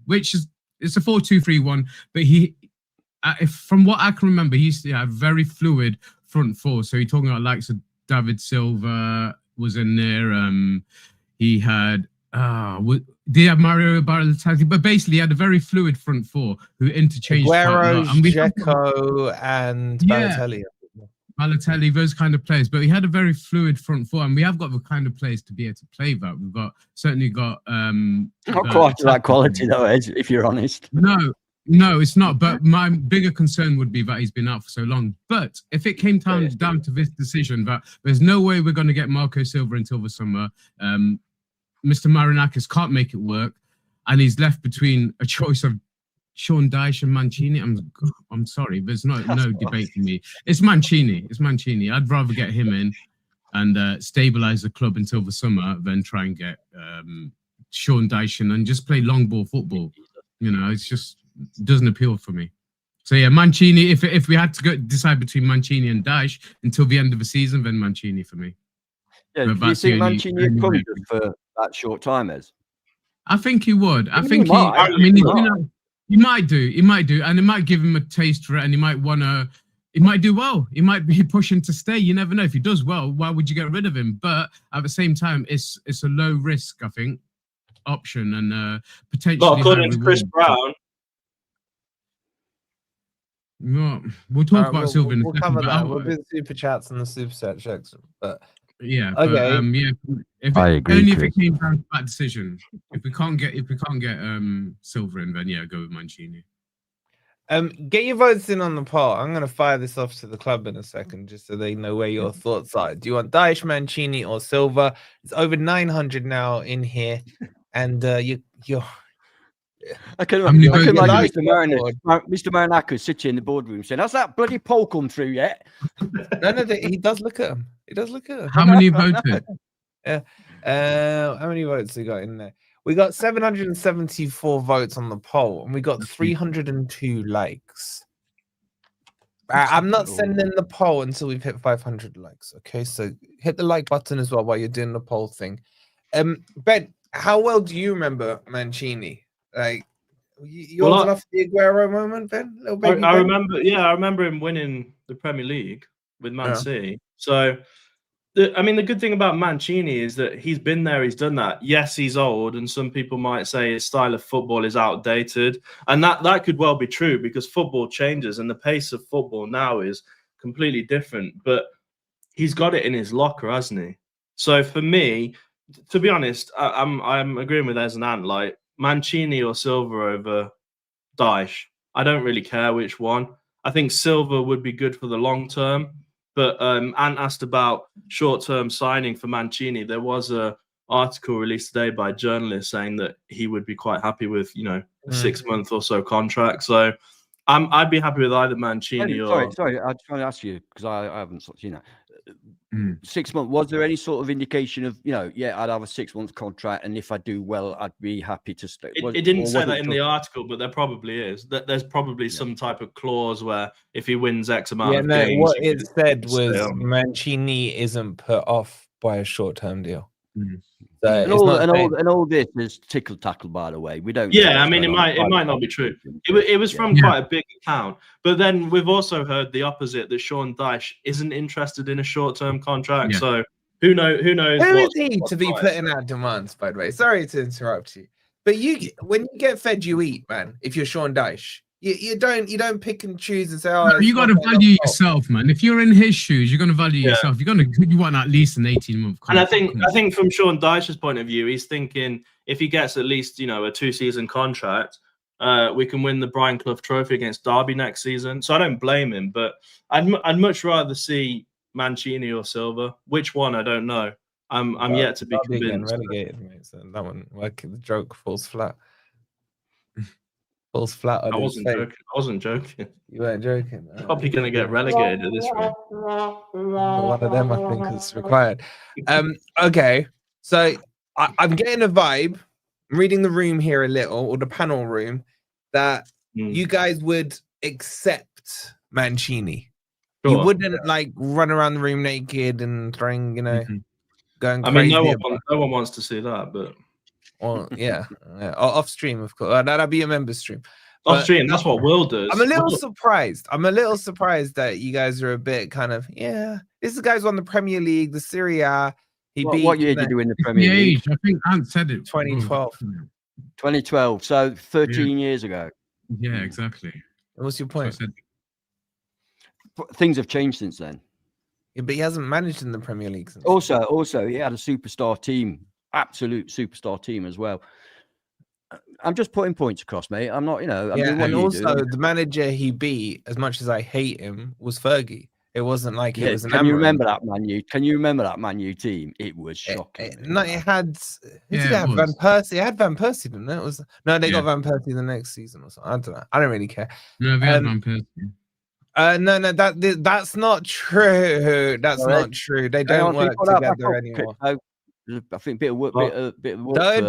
which is it's a 4-2-3-1. But from what I can remember, he used to have very fluid front four. So you're talking about likes of David Silva was in there. He had they have Mario Balotelli, but basically he had a very fluid front four who interchanged Aguero, Zinchenko, and Balotelli. Balotelli, those kind of players. But he had a very fluid front four, and we have got the kind of players to be able to play that. We've certainly got not quite that quality though, Ed, if you're honest. No, it's not. But my bigger concern would be that he's been out for so long. But if it came down to this decision that there's no way we're going to get Marco Silva until the summer, Mr. Marinakis can't make it work, and he's left between a choice of Sean Dyche and Mancini. I'm sorry, there's no debate for me. It's Mancini. I'd rather get him in and stabilize the club until the summer than try and get Sean Dyche in and just play long ball football. You know, it's just doesn't appeal for me. So yeah, Mancini. If we had to decide between Mancini and Dyche until the end of the season, then Mancini for me. Yeah, do you think Mancini would come for that short time, as? I think he would. I think he. I mean, he might do, and it might give him a taste for it, and he might want to. He might do well. He might be pushing to stay. You never know. If he does well, why would you get rid of him? But at the same time, it's a low risk, I think, option, and potentially. Not according to Chris Brown. No, we'll talk about Silva in a second. We'll cover that. We'll do the super chats and the super chat checks, but. Yeah. Okay. But, yeah. If it came down to that decision, if we can't get Silva in, then yeah, go with Mancini. Get your votes in on the poll. I'm going to fire this off to the club in a second, just so they know where your thoughts are. Do you want Dyche, Mancini, or Silva? It's over 900 now in here, and you're. I can imagine Mr. Marinakis sitting in the boardroom saying, "Has that bloody poll come through yet?" No, he does look at him. How many voted? How many votes we got in there? We got 774 votes on the poll, and we got 302 likes. I'm not sending the poll until we've hit 500 likes. Okay, so hit the like button as well while you're doing the poll thing. Ben, how well do you remember Mancini? Like, you old enough for the Aguero moment, Ben? I remember him winning the Premier League with Man City. So, the good thing about Mancini is that he's been there, he's done that. Yes, he's old, and some people might say his style of football is outdated. And that could well be true, because football changes and the pace of football now is completely different. But he's got it in his locker, hasn't he? So for me, to be honest, I'm agreeing with Ez and Ant, like, Mancini or Silva over Dyche. I don't really care which one. I think Silva would be good for the long term. But Ant asked about short-term signing for Mancini. There was an article released today by a journalist saying that he would be quite happy with, a 6-month or so contract. So I'd be happy with either Mancini or... Sorry, I just want to ask you, because I haven't seen that. 6 months, was there any sort of indication of, I'd have a 6-month contract, and if I do well, I'd be happy to stay? It didn't say that in the article, but there probably is. There's probably some type of clause where if he wins X amount of games... What it said was Mancini isn't put off by a short-term deal. So and all this is tickle tackle, by the way. We don't. Yeah, I mean, it might not be true. It was from quite a big account, but then we've also heard the opposite, that Sean Dyche isn't interested in a short-term contract. So who knows? Who is he to be putting out demands? By the way, sorry to interrupt you, but when you get fed, you eat, man. If you're Sean Dyche. You don't pick and choose and say, "Oh, you got to value yourself, man." If you're in his shoes, you're going to value yourself. You want at least an 18-month contract. And I think from Sean Dyche's point of view, he's thinking if he gets at least a 2-season contract, we can win the Brian Clough Trophy against Derby next season. So I don't blame him, but I'd much rather see Mancini or Silva. Which one I don't know. I'm yet to be convinced. Relegated, mate. So that one, the joke falls flat. Falls flat on his face. I wasn't joking. You weren't joking. Probably going to get relegated at this rate. One of them, I think, is required. Okay, so I'm getting a vibe. I'm reading the room here a little, or the panel room, that you guys would accept Mancini. Sure. You wouldn't like run around the room naked and throwing, going crazy. I mean, no one wants to see that, but. Well, yeah. Off stream, of course. That'll be a member stream. Off stream, that's what Will does. I'm a little surprised. that you guys are a bit kind of, this guy's won the Premier League, the Serie A. What year did you win the Premier League? I think Ant said it. 2012. 2012. So 13 years ago. Yeah, exactly. What's your point? Things have changed since then. Yeah, but he hasn't managed in the Premier League since. Also, he had a superstar team. Absolute superstar team as well. I'm just putting points across, mate. I'm not, and also the manager he beat, as much as I hate him, was Fergie. It wasn't like it was an. Can you remember that Man U? Can you remember that Man U team? It was shocking. It had. It had Van Persie. It had Van Persie, didn't it? They got Van Persie the next season or something. I don't know. I don't really care. No, they had Van Persie. No, that's not true. That's not true. They don't work together anymore. I think bit of work.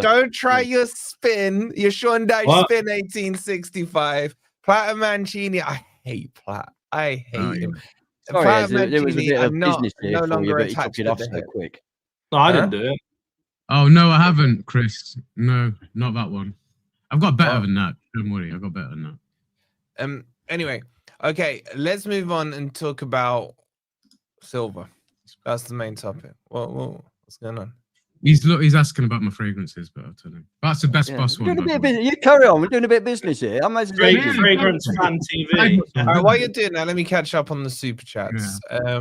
Don't try your spin. Your Sean Dyche spin 1865. Platt and Mancini. I hate Platt. I hate him. Sorry, there was a bit of business here no longer you, but he took it off so quick. No, I didn't do it. Oh no, I haven't, Chris. No, not that one. I've got better than that. Don't worry, I've got better than that. Anyway, okay, let's move on and talk about Silva. That's the main topic. What's going on? He's asking about my fragrances, but I'll tell him. That's the best boss one. You carry on. We're doing a bit of business here. Fragrance fan TV. All right, while you're doing that, let me catch up on the super chats. Yeah.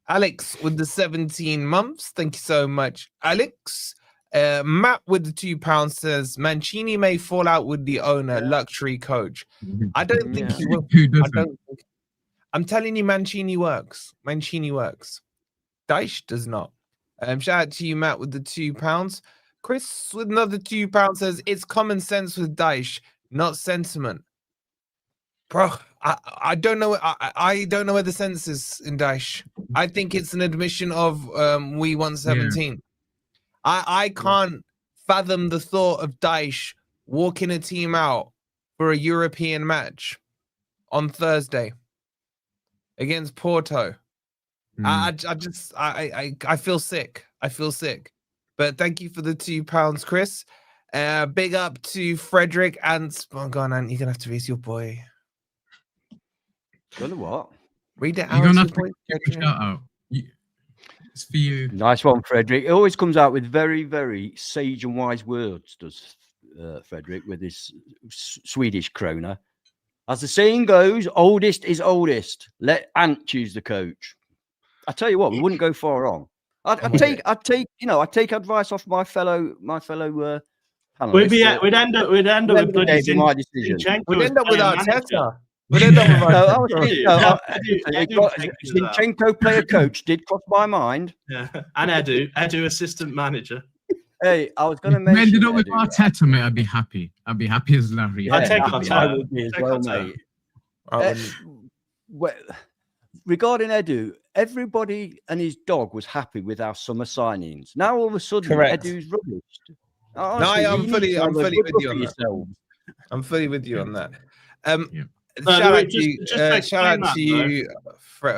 Alex with the 17 months. Thank you so much, Alex. Matt with the £2 says Mancini may fall out with the owner, luxury coach. I don't think he will. I'm telling you, Mancini works. Dyche does not. Shout out to you, Matt, with the £2. Chris with another £2 says it's common sense with Dyche, not sentiment. Bro, I don't know. I don't know where the sense is in Dyche. I think it's an admission of we won 17. Yeah. I can't fathom the thought of Dyche walking a team out for a European match on Thursday against Porto. I feel sick. But thank you for the £2, Chris. Big up to Frederick and go on, Ant, you're gonna have to raise your boy. Gonna what? Read it out. You're gonna have to give a shout out. It's for you. Nice one, Frederick. It always comes out with very, very sage and wise words, does Frederick, with his Swedish krona. As the saying goes, oldest is oldest. Let Ant choose the coach. I tell you what, we wouldn't go far wrong. I'd take advice off my fellow panelists. We'd end up with bloody Zinchenko. We'd end up with Arteta. Zinchenko player coach did cross my mind. Yeah, and Edu assistant manager. Hey, I was going to mention. Ended up with Arteta, mate. I'd be happy. I'd be happy as Larry. I'd take Arteta. I would be as well, mate. Regarding Edu, everybody and his dog was happy with our summer signings. Now all of a sudden, Edu's rubbish. Honestly, I'm fully with you on that. I'm fully with you on that. Shout out to you.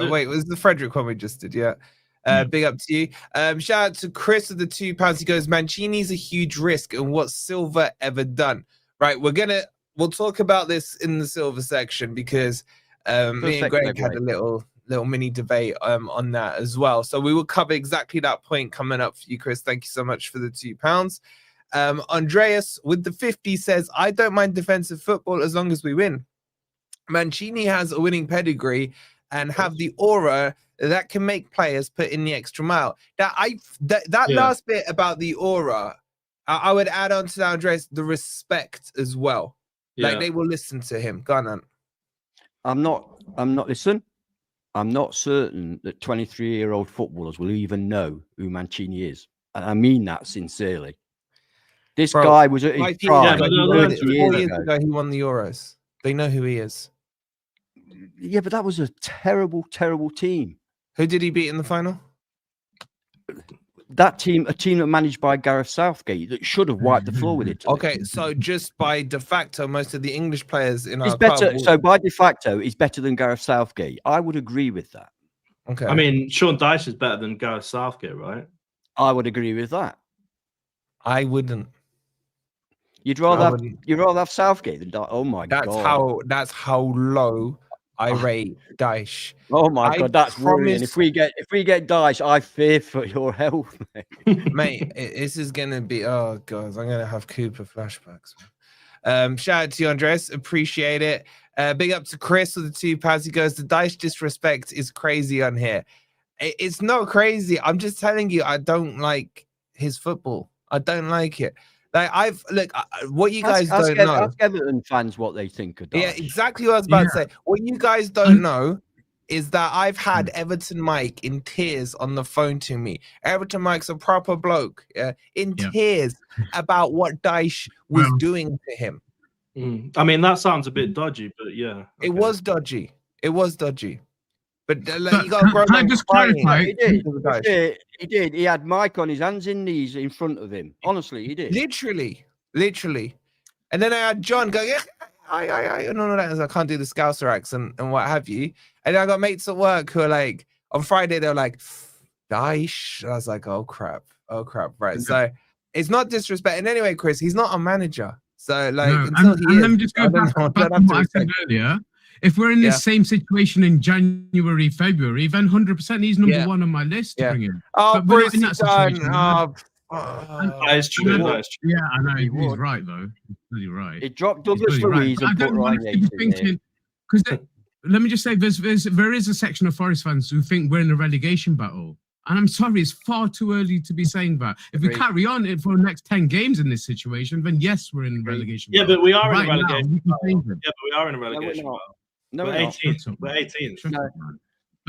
Wait, was the Frederick one we just did? Yeah. Big up to you. Shout out to Chris with the £2. He goes, Mancini's a huge risk, and what's Silva ever done? Right, we'll talk about this in the Silva section because me and Greg had a little mini debate on that as well. So we will cover exactly that point coming up for you, Chris. Thank you so much for the £2. Andreas with the 50 says, I don't mind defensive football as long as we win. Mancini has a winning pedigree and have the aura that can make players put in the extra mile. That last bit about the aura, I would add on to that, Andreas, the respect as well. Like they will listen to him. Go on. I'm not certain that 23-year-old footballers will even know who Mancini is. And I mean that sincerely. This guy was at his prime 30 years ago. He won the Euros. They know who he is. Yeah, but that was a terrible, terrible team. Who did he beat in the final? That team, a team that managed by Gareth Southgate, that should have wiped the floor with it. Okay, so just by de facto, most of the English players in our club... So by de facto, he's better than Gareth Southgate. I would agree with that. Okay. I mean, Sean Dyche is better than Gareth Southgate, right? I would agree with that. I wouldn't. You'd rather have Southgate than Dyche. Oh my god! That's how low I rate Dyche. Oh my god, that's worrying. If we get Dyche, I fear for your health, mate. Mate, this is gonna be. Oh god, I'm gonna have Cooper flashbacks. Shout out to you, Andres. Appreciate it. Big up to Chris with the £2. He goes, the Dyche disrespect is crazy on here. It's not crazy. I'm just telling you, I don't like his football. I don't like it. Like what you guys don't know. Ask Everton fans what they think of Dyche. Yeah, exactly what I was about to say. What you guys don't know is that I've had Everton Mike in tears on the phone to me. Everton Mike's a proper bloke, in tears about what Dyche was doing to him. I mean, that sounds a bit dodgy, but yeah. Okay. It was dodgy. But you got to grow I just clarify? He did. He had Mike on his hands and knees in front of him. Honestly, he did. Literally. And then I had John going, no, I can't do the Scouser accent and what have you. And then I got mates at work who are like, on Friday, they're like, Dyche. And I was like, oh crap. Right. So it's not disrespect. And anyway, Chris, he's not a manager. So like, let me just go back to what I said earlier. If we're in this same situation in January, February, then 100% he's number one on my list to bring in. Oh, Bruce, in that situation. That is true. Yeah, I know. He's right, though. He's really right. It dropped Douglas Luiz and put Ryan Yates in there. Because let me just say, there is a section of Forest fans who think we're in a relegation battle. And I'm sorry, it's far too early to be saying that. If we carry on for the next 10 games in this situation, then yes, we're in relegation. Yeah, but we are in a relegation battle. Yeah, but we are in a relegation battle. No, we're 18th. We're 18th. No.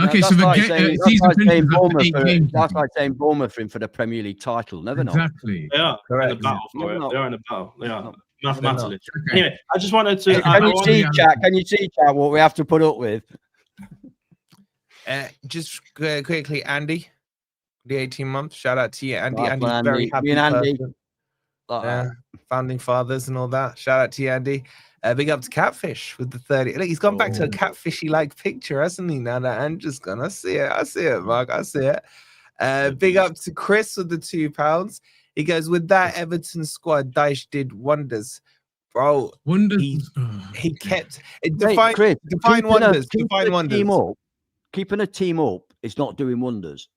Okay, so the season finishes. That's like saying Bournemouth in for the Premier League title. Never know. Exactly. They are in a battle for it. They are in a battle. They are mathematically. Anyway, I just wanted to. Can you see, chat, what we have to put up with? Just quickly, Andy, the 18 months. Shout out to you, Andy. Andy's very happy. Me and Andy. Founding fathers and all that. Shout out to you, Andy. Big up to Catfish with the 30. Look, he's gone back to a catfishy-like picture, hasn't he? Now that Andrew's gone. I see it, Mark. I see it. Big up to Chris with the £2. He goes, with that Everton squad, Dyche did wonders. Bro, wonders. He kept it. Define wonders. Define wonders. Keeping a team up is not doing wonders.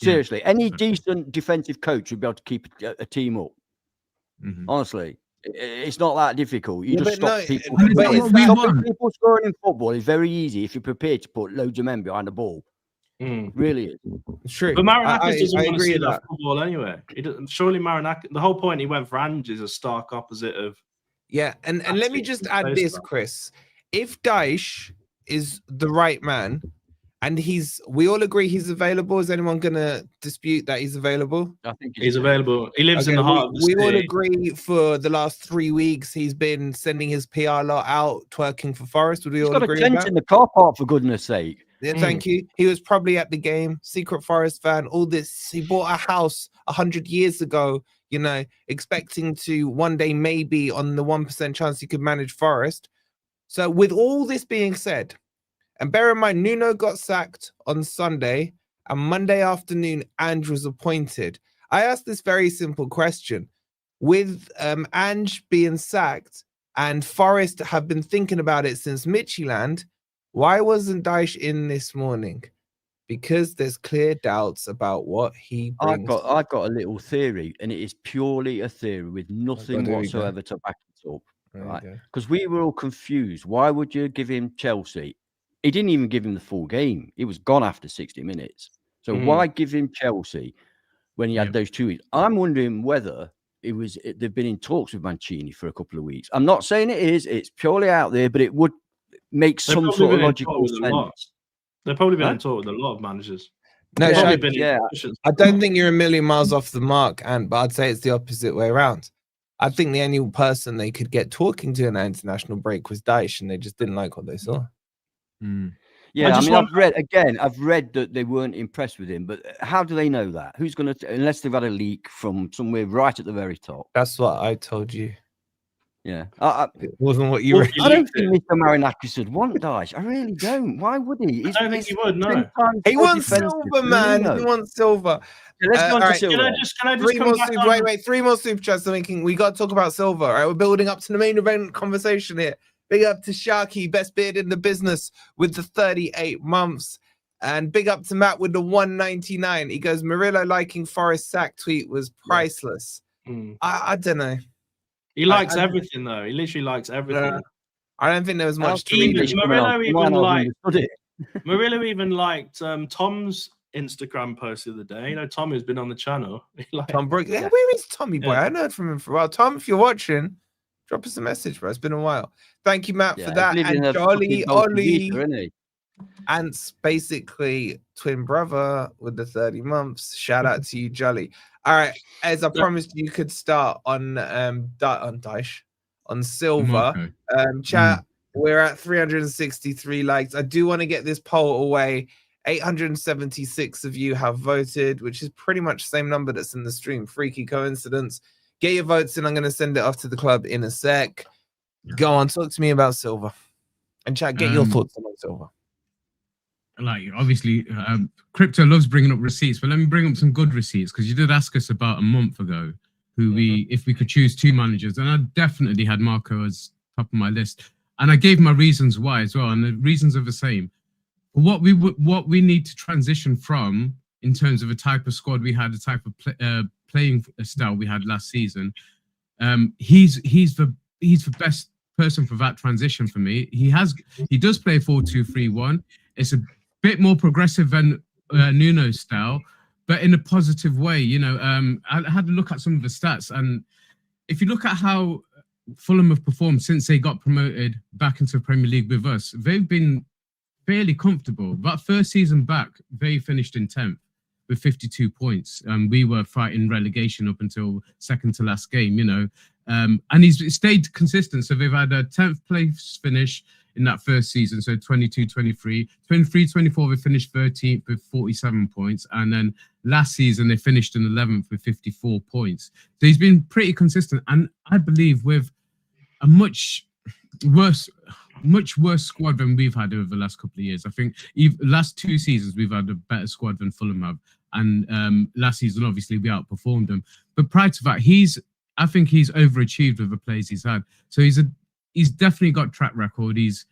Seriously, any decent defensive coach would be able to keep a team up. Honestly. It's not that difficult. You just stop people. Stopping people scoring in football is very easy if you're prepared to put loads of men behind the ball. Really is. It's true. But Marinakis doesn't want to see that football anyway. Surely Marinakis, the whole point he went for Ange is a stark opposite of. Yeah, and let me just add this, Chris. If Dyche is the right man, and we all agree he's available. Is anyone going to dispute that he's available? I think he's available. He lives in the heart of the city. We all agree for the last 3 weeks he's been sending his PR lot out, twerking for Forest. Would we all agree? He's got a tent in the car park, for goodness sake. Yeah, thank you. He was probably at the game, secret Forest fan, all this. He bought a house 100 years ago, expecting to one day maybe on the 1% chance he could manage Forest. So with all this being said, and bear in mind, Nuno got sacked on Sunday, and Monday afternoon, Ange was appointed. I asked this very simple question. With Ange being sacked and Forest have been thinking about it since Midtjylland, why wasn't Dyche in this morning? Because there's clear doubts about what he brings. I've got a little theory, and it is purely a theory with nothing whatsoever to back it up. Right? Because we were all confused. Why would you give him Chelsea? He didn't even give him the full game. He was gone after 60 minutes. So why give him Chelsea when he had those 2 weeks? I'm wondering whether they've been in talks with Mancini for a couple of weeks. I'm not saying it is. It's purely out there, but it would make some sort of logical sense. They've probably been in talk with a lot of managers. No, I don't think you're a million miles off the mark, but I'd say it's the opposite way around. I think the only person they could get talking to in an international break was Dyche, and they just didn't like what they saw. Yeah, I've read that they weren't impressed with him, but how do they know that? Who's going to, unless they've had a leak from somewhere right at the very top? That's what I told you. Yeah, it wasn't what you were. I don't think Mr. Marinakis would want Dyche. I really don't. Why would he? I don't think he would. No, he wants Silva, man. He wants Silva. Yeah, let's go on to Silva. Can I just wait, 3 more super chats. We got to talk about Silva. All right, we're building up to the main event conversation here. Big up to Sharky, best beard in the business with the 38 months. And big up to Matt with the 199. He goes, Murillo liking Forest sack tweet was priceless. I don't know. He likes everything, though. He literally likes everything. I don't think there was much to read. Murillo even liked Tom's Instagram post the other day. You know, Tom has been on the channel. Tom Brooks. Yeah, where is Tommy boy? I haven't heard from him for a while. Tom, if you're watching, drop us a message, bro. It's been a while. Thank you, Matt, for that. And Jolly Ollie. Ant's basically twin brother with the 30 months. Shout out to you, Jolly. All right, as I promised, you could start on Dyche, on Silva. Chat, we're at 363 likes. I do want to get this poll away. 876 of you have voted, which is pretty much the same number that's in the stream. Freaky coincidence. Get your votes in. I'm going to send it off to the club in a sec. Go on, talk to me about Silva. And chat, get your thoughts on Silva. Like, obviously, Crypto loves bringing up receipts, but let me bring up some good receipts, because you did ask us about a month ago if we could choose 2 managers, and I definitely had Marco as top of my list, and I gave my reasons why as well, and the reasons are the same. What we need to transition from in terms of a type of squad we had, a type of playing style we had last season, he's the best person for that transition for me. He does play 4-2-3-1. It's a bit more progressive than Nuno's style, but in a positive way. You know, I had to look at some of the stats, and if you look at how Fulham have performed since they got promoted back into the Premier League with us, they've been fairly comfortable. That first season back, they finished in 10th with 52 points. We were fighting relegation up until second to last game, you know, and he's stayed consistent. So they've had a 10th place finish in that first season, so 22-23, 23-24 they finished 13th with 47 points, and then last season they finished in 11th with 54 points. So he's been pretty consistent, and I believe with a much worse squad than we've had over the last couple of years. I think last 2 seasons we've had a better squad than Fulham have, and last season obviously we outperformed them. But prior to that, I think he's overachieved with the plays he's had. So he's definitely got track record. He's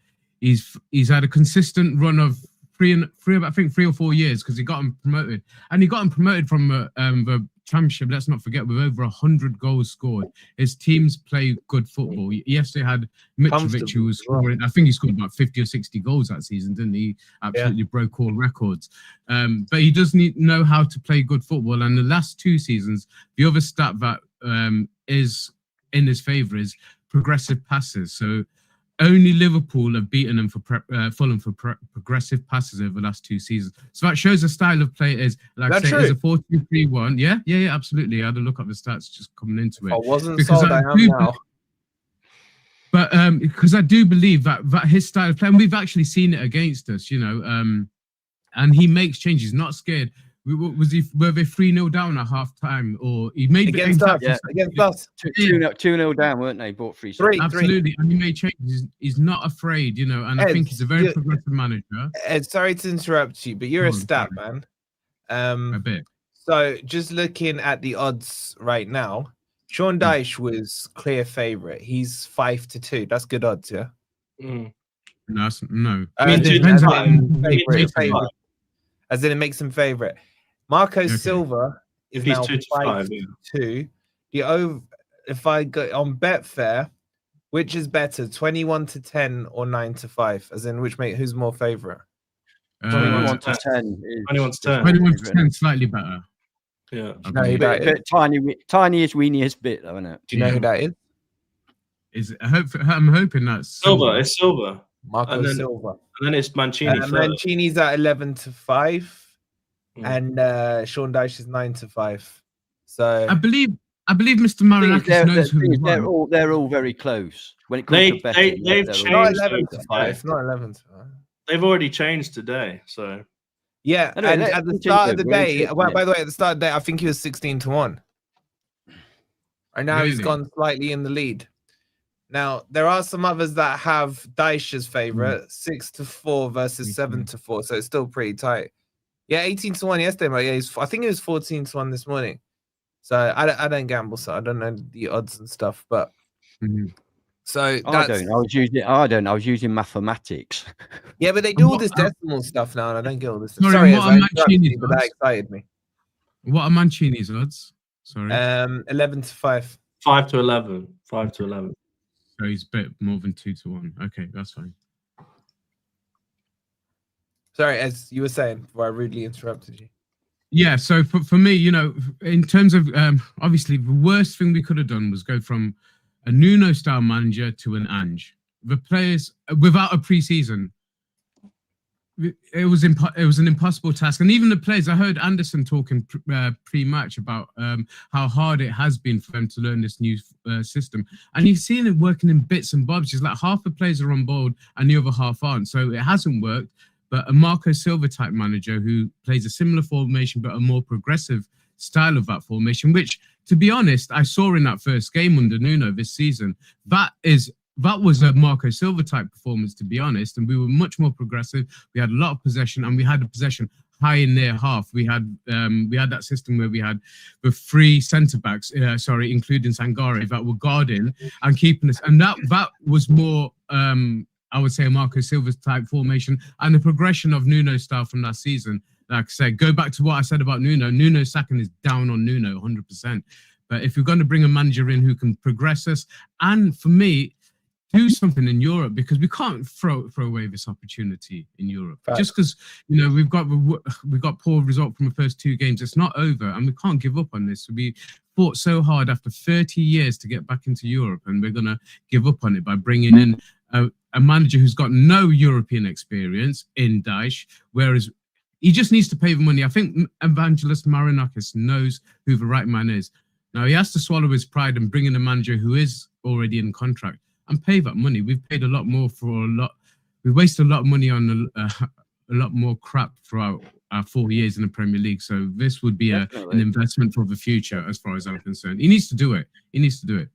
had a consistent run of three or 4 years, because he got him promoted, and he got him promoted from the Championship. Let's not forget, with over 100 goals scored. His teams play good football. Yes, they had Mitrovic, who was scoring. I think he scored about 50 or 60 goals that season, didn't he? Absolutely broke all records. But he does know how to play good football. And the last 2 seasons, the other stat that is in his favour is progressive passes. So only Liverpool have beaten them for Fulham for progressive passes over the last 2 seasons. So that shows the style of play is, like I say, it's a 4-2-3-1. Yeah, absolutely. I had to look up the stats just coming into it. I wasn't sold, I am now. But because I do believe that his style of play, and we've actually seen it against us, you know, and he makes changes, not scared. Were they 3-0 down at half time, or he made against us? Yeah, against us. 2-0 down, weren't they? Bought 3. Absolutely, and he made changes. He's not afraid, you know, and I think he's a very progressive manager. Ed, sorry to interrupt you, but you're a stat man. A bit. So just looking at the odds right now, Sean Dyche was clear favorite. He's 5-2. That's good odds, yeah. No. I mean, It depends on favorite. As in, it makes him favorite. Marco Silva is He's now 2-5. 5-2. If I go on Betfair, which is better, 21-10 or 9-5? As in, who's more favorite? 21 to 10. 21 to 10. 21 to 10, slightly better. Yeah. Do you know who that is? Tiniest, weeniest bit, though, isn't it? Do you know who that is? I'm hoping that's Silva. It's Silva. Marco Silva. And then it's Mancini. Mancini's at 11-5, and Sean Dyche is 9-5. So I believe Mr. Marinakis knows who he won. They're all very close when it comes to betting. They've changed. Not 11-5. Not 11-5. They've already changed today, so. Yeah, and at the start of the day, by the way, at the start of the day, I think he was 16-1. And now he's gone slightly in the lead. Now, there are some others that have Dyche's favorite, 6-4 versus 7-4, so it's still pretty tight. Yeah, 18-1 yesterday, but yeah, I think it was 14-1 this morning. So I don't gamble, so I don't know the odds and stuff, but so that's... I was using mathematics. Yeah, but they do all this decimal stuff now, and I don't get all this. Sorry, what are Mancini's but that excited me. What are Mancini's odds? Sorry. 11-5. 5-11. 5-11. So he's a bit more than 2-1. Okay, that's fine. Sorry, as you were saying before I rudely interrupted you. Yeah, so for me, in terms of obviously the worst thing we could have done was go from a Nuno style manager to an Ange. The players without a pre-season, it was an impossible task. And even the players, I heard Anderson talking pre-match about how hard it has been for them to learn this new system. And you've seen it working in bits and bobs. It's like half the players are on board and the other half aren't. So it hasn't worked. But a Marco Silva type manager who plays a similar formation but a more progressive style of that formation, which, to be honest, I saw in that first game under Nuno this season. That was a Marco Silva type performance, to be honest, and we were much more progressive. We had a lot of possession, and we had a possession high in their half. We had that system where we had the three centre backs, including Sangare, that were guarding and keeping us, and that was more. I would say a Marco Silva type formation and the progression of Nuno style from last season. Like I said, go back to what I said about Nuno. Nuno's second is down on Nuno 100%. But if you're going to bring a manager in who can progress us, and for me, do something in Europe, because we can't throw away this opportunity in Europe. Right. Just because we've got poor result from the first two games, it's not over, and we can't give up on this. We fought so hard after 30 years to get back into Europe, and we're going to give up on it by bringing in a manager who's got no European experience in Dyche, whereas he just needs to pay the money. I think Evangelos Marinakis knows who the right man is. Now, he has to swallow his pride and bring in a manager who is already in contract and pay that money. We've paid a lot more for a lot. We wasted a lot of money on a lot more crap throughout our 4 years in the Premier League. So this would be an investment for the future, as far as I'm concerned. He needs to do it.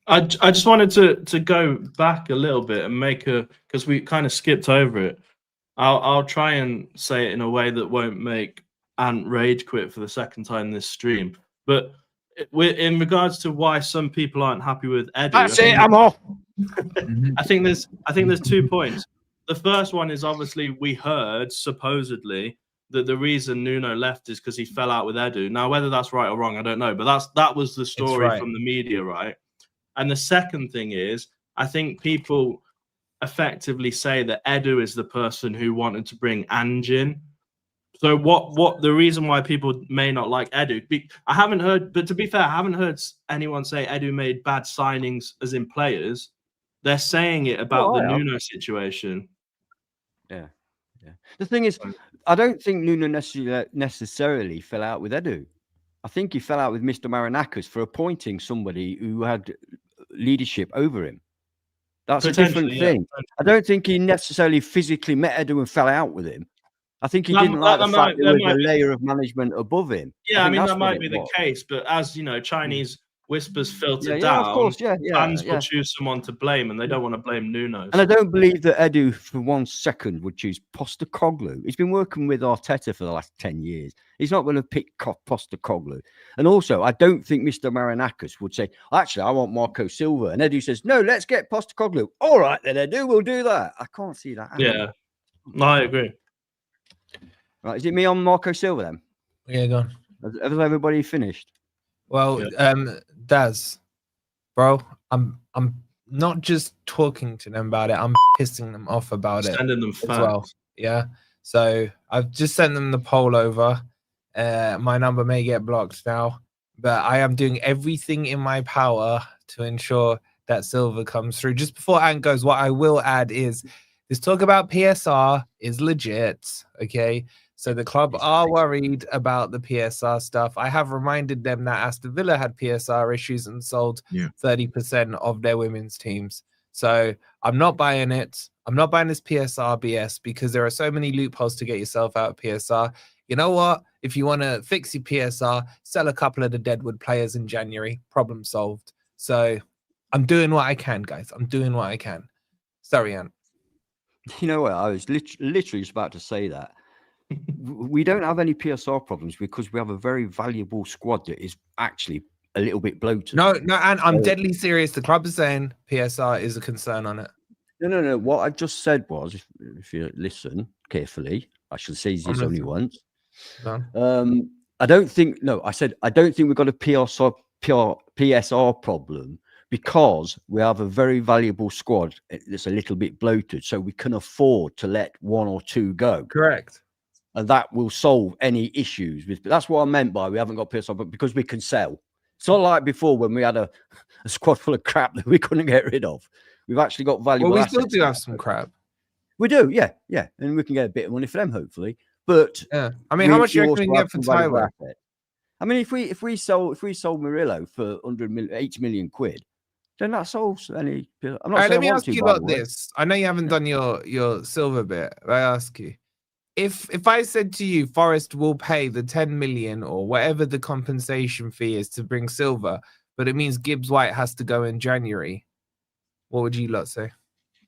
I just wanted to go back a little bit and because we kind of skipped over it. I'll try and say it in a way that won't make Ant rage quit for the second time this stream. But in regards to why some people aren't happy with Edu, that's it. I'm off. I think there's 2 points. The first one is obviously we heard supposedly that the reason Nuno left is because he fell out with Edu. Now, whether that's right or wrong, I don't know. But that was the story from the media, right? And the second thing is, I think people effectively say that Edu is the person who wanted to bring Ange in. So what the reason why people may not like Edu, I haven't heard, but to be fair, I haven't heard anyone say Edu made bad signings as in players. They're saying it about the Nuno situation. Yeah. The thing is, I don't think Nuno necessarily fell out with Edu. I think he fell out with Mr. Marinakis for appointing somebody who had leadership over him. That's a different thing. I don't think he necessarily physically met Edu and fell out with him. I think he didn't like the fact there was a layer of management above him. Yeah, I mean, that might be the case. But as you know, Chinese whispers filter Yeah, down, of course, fans will choose someone to blame, and they don't want to blame Nuno. And I don't believe that Edu for 1 second would choose Postecoglou. He's been working with Arteta for the last 10 years. He's not going to pick Postecoglou. And also, I don't think Mr. Marinakis would say, actually, I want Marco Silva. And Edu says, no, let's get Postecoglou. All right, then, Edu, we'll do that. I can't see that happening. Yeah, no, I agree. Right, is it me on Marco Silva then? Yeah, go on. Has everybody finished? Well, Daz, bro, I'm not just talking to them about it. I'm pissing them off about it. Sending them as facts. well. Yeah. So I've just sent them the poll over. My number may get blocked now, but I am doing everything in my power to ensure that Silva comes through. Just before Ant goes, what I will add is this talk about PSR is legit. Okay. So the club are worried about the PSR stuff. I have reminded them that Aston Villa had PSR issues and sold 30% of their women's teams. So I'm not buying it. I'm not buying this PSR BS because there are so many loopholes to get yourself out of PSR. You know what? If you want to fix your PSR, sell a couple of the Deadwood players in January. Problem solved. So I'm doing what I can, guys. I'm doing what I can. Sorry, Ant. You know what? I was literally just about to say that. We don't have any PSR problems because we have a very valuable squad that is actually a little bit bloated. No, and I'm deadly serious. The club is saying PSR is a concern on it. No. What I just said was, if you listen carefully, I should say this only once. No. I don't think. No, I said I don't think we've got a PSR problem because we have a very valuable squad that's a little bit bloated, so we can afford to let 1 or 2 go. Correct. And that will solve any issues. That's what I meant by we haven't got PSR, but because we can sell. It's not like before when we had a squad full of crap that we couldn't get rid of. We've actually got valuable Well, we assets. still do have some crap. We do, yeah. And we can get a bit of money for them, hopefully. But yeah, I mean, how much do you reckon we can get for Taiwo? I mean, if we sold Murillo for 80 million quid, then that solves any. I'm not saying let me ask you about this. I know you haven't done your Silver bit. I ask you. If I said to you, Forest will pay the 10 million or whatever the compensation fee is to bring Silva, but it means Gibbs White has to go in January, what would you lot say?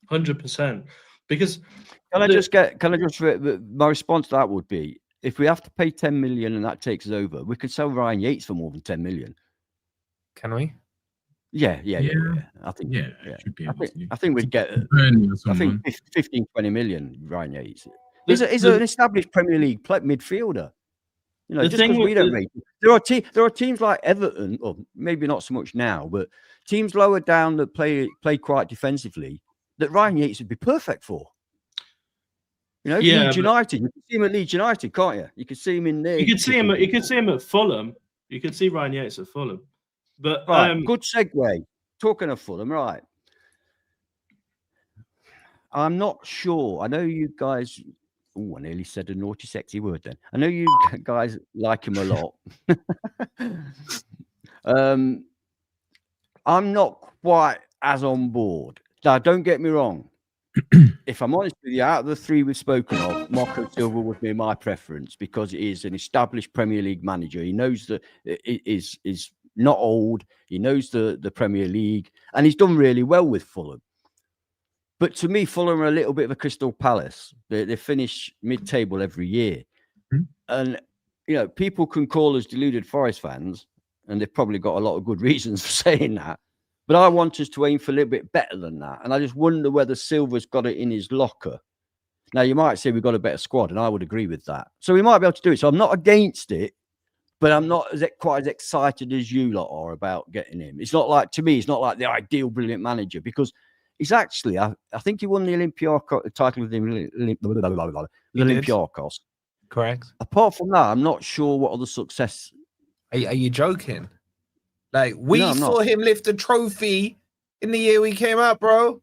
100%. Because my response to that would be, if we have to pay 10 million and that takes us over, we could sell Ryan Yates for more than 10 million. Can we? Yeah. I think. Yeah. Should be I think we'd get. I think 15, 20 million. Ryan Yates. He's an established Premier League midfielder. You know, just because we don't rate him. There are teams like Everton, or maybe not so much now, but teams lower down that play quite defensively that Ryan Yates would be perfect for. You know, Leeds United. You can see him at Leeds United, can't you? You can see him in there. You could see him at Fulham. You could see Ryan Yates at Fulham. But good segue. Talking of Fulham, right? I'm not sure. I know you guys. Oh, I nearly said a naughty, sexy word then. I know you guys like him a lot. I'm not quite as on board. Now, don't get me wrong. If I'm honest with you, out of the 3 we've spoken of, Marco Silva would be my preference because he is an established Premier League manager. He knows that is not old. He knows the Premier League, and he's done really well with Fulham. But to me, Fulham are a little bit of a Crystal Palace. They finish mid-table every year. Mm-hmm. And, you know, people can call us deluded Forest fans, and they've probably got a lot of good reasons for saying that. But I want us to aim for a little bit better than that. And I just wonder whether Silva's got it in his locker. Now, you might say we've got a better squad, and I would agree with that. So we might be able to do it. So I'm not against it, but I'm not quite as excited as you lot are about getting him. It's not like, to me, it's not like the ideal brilliant manager because he's actually, I think he won the Olympiacos title with Olympiacos. Correct. Apart from that, I'm not sure what other success. Are you joking? Like, we saw him lift a trophy in the year we came out, bro.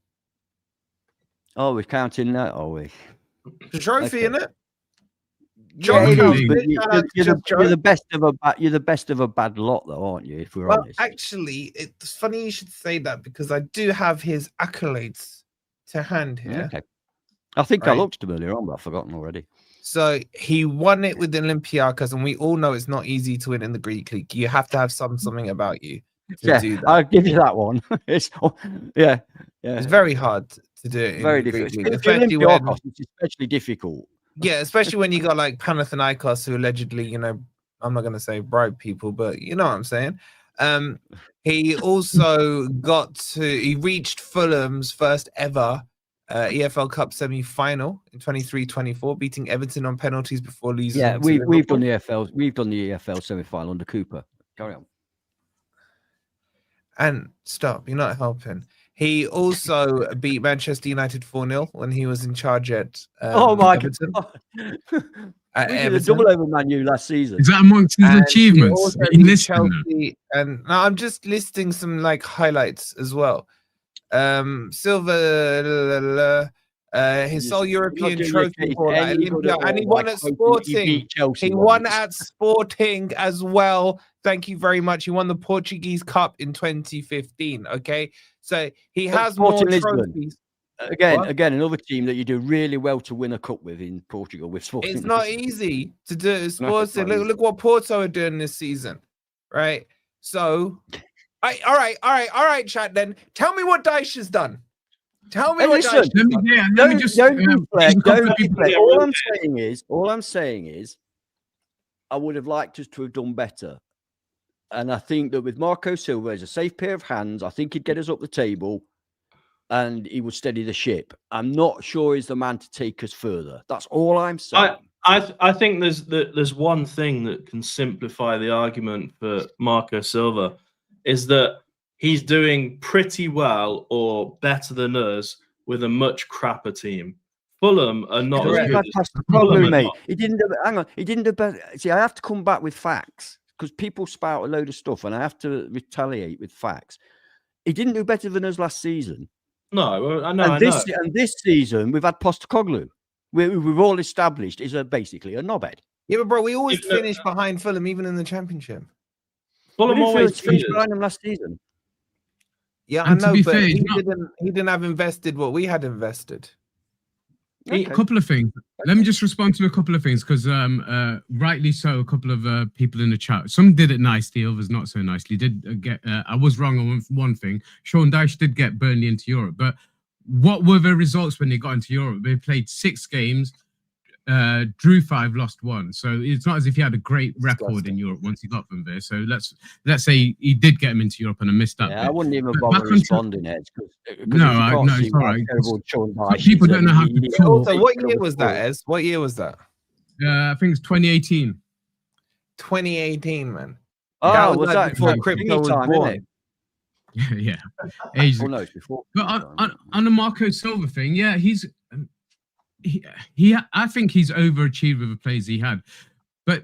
Oh, we're counting that, are we? The trophy, innit? Yeah, you're the best of a bad lot, though, aren't you? If we're honest. Actually, it's funny you should say that because I do have his accolades to hand here. Okay. I think I looked at him earlier on, but I've forgotten already. So he won it with Olympiacos, and we all know it's not easy to win in the Greek league. You have to have something about you. do that. I'll give you that one. It's It's very hard to do it. Very in the Greek difficult. league, especially when, It's especially difficult. yeah, especially when you got like Panathinaikos, who allegedly, you know, I'm not going to say bribe people, but you know what I'm saying. He also he reached Fulham's first ever EFL Cup semi-final in 23-24, beating Everton on penalties before losing. Yeah, we've done the EFL semi-final under Cooper. Carry on. And stop, you're not helping. He also beat Manchester United 4-0 when he was in charge at Oh my Everton. God. We did a double over Man U last season. Is that amongst his achievements? Chelsea, and now I'm just listing some like highlights as well. Silva, his sole European trophy for Olympia, and he won at Sporting. He won at Sporting as well. Thank you very much. He won the Portuguese Cup in 2015. Okay, so he has more trophies. Again, another team that you do really well to win a cup with in Portugal with Sporting. It's not easy to do it. Sporting. Look what Porto are doing this season, right? So, all right, chat. Then tell me what Dyche has done. Tell me what Dyche. Let me just. All I'm saying is, I would have liked us to have done better. And I think that with Marco Silva as a safe pair of hands, I think he'd get us up the table and he would steady the ship. I'm not sure he's the man to take us further. That's all I'm saying. I think there's one thing that can simplify the argument for Marco Silva, is that he's doing pretty well or better than us with a much crapper team. Fulham are not as good as Fulham, mate. He didn't do, hang on. He didn't do better. See, I have to come back with facts because people spout a load of stuff and I have to retaliate with facts. He didn't do better than us last season. No, I know. And this season, we've had Postecoglou. We've all established is basically a knobhead. Yeah, but bro, we always finish behind Fulham, even in the Championship. Fulham always finished behind them last season. Yeah, I know, but he didn't have invested what we had invested. A couple of things. Let me just respond to a couple of things because, rightly so, a couple of people in the chat. Some did it nicely, others not so nicely. I was wrong on one thing. Sean Dyche did get Burnley into Europe, but what were the results when they got into Europe? They played 6 games, drew 5, lost 1. So it's not as if he had a great record in Europe once he got them there. So let's say he did get him into Europe, and I missed that. Yeah, I wouldn't even bother responding it. No, it's all right. People don't know how to talk. So what year was that, Ez? What year was that? I think it's 2018. 2018, man. Oh, was that before crypto was born? Yeah. Ages. Oh, no, it's before. But on the Marco Silva thing, yeah, I think he's overachieved with the plays he had. But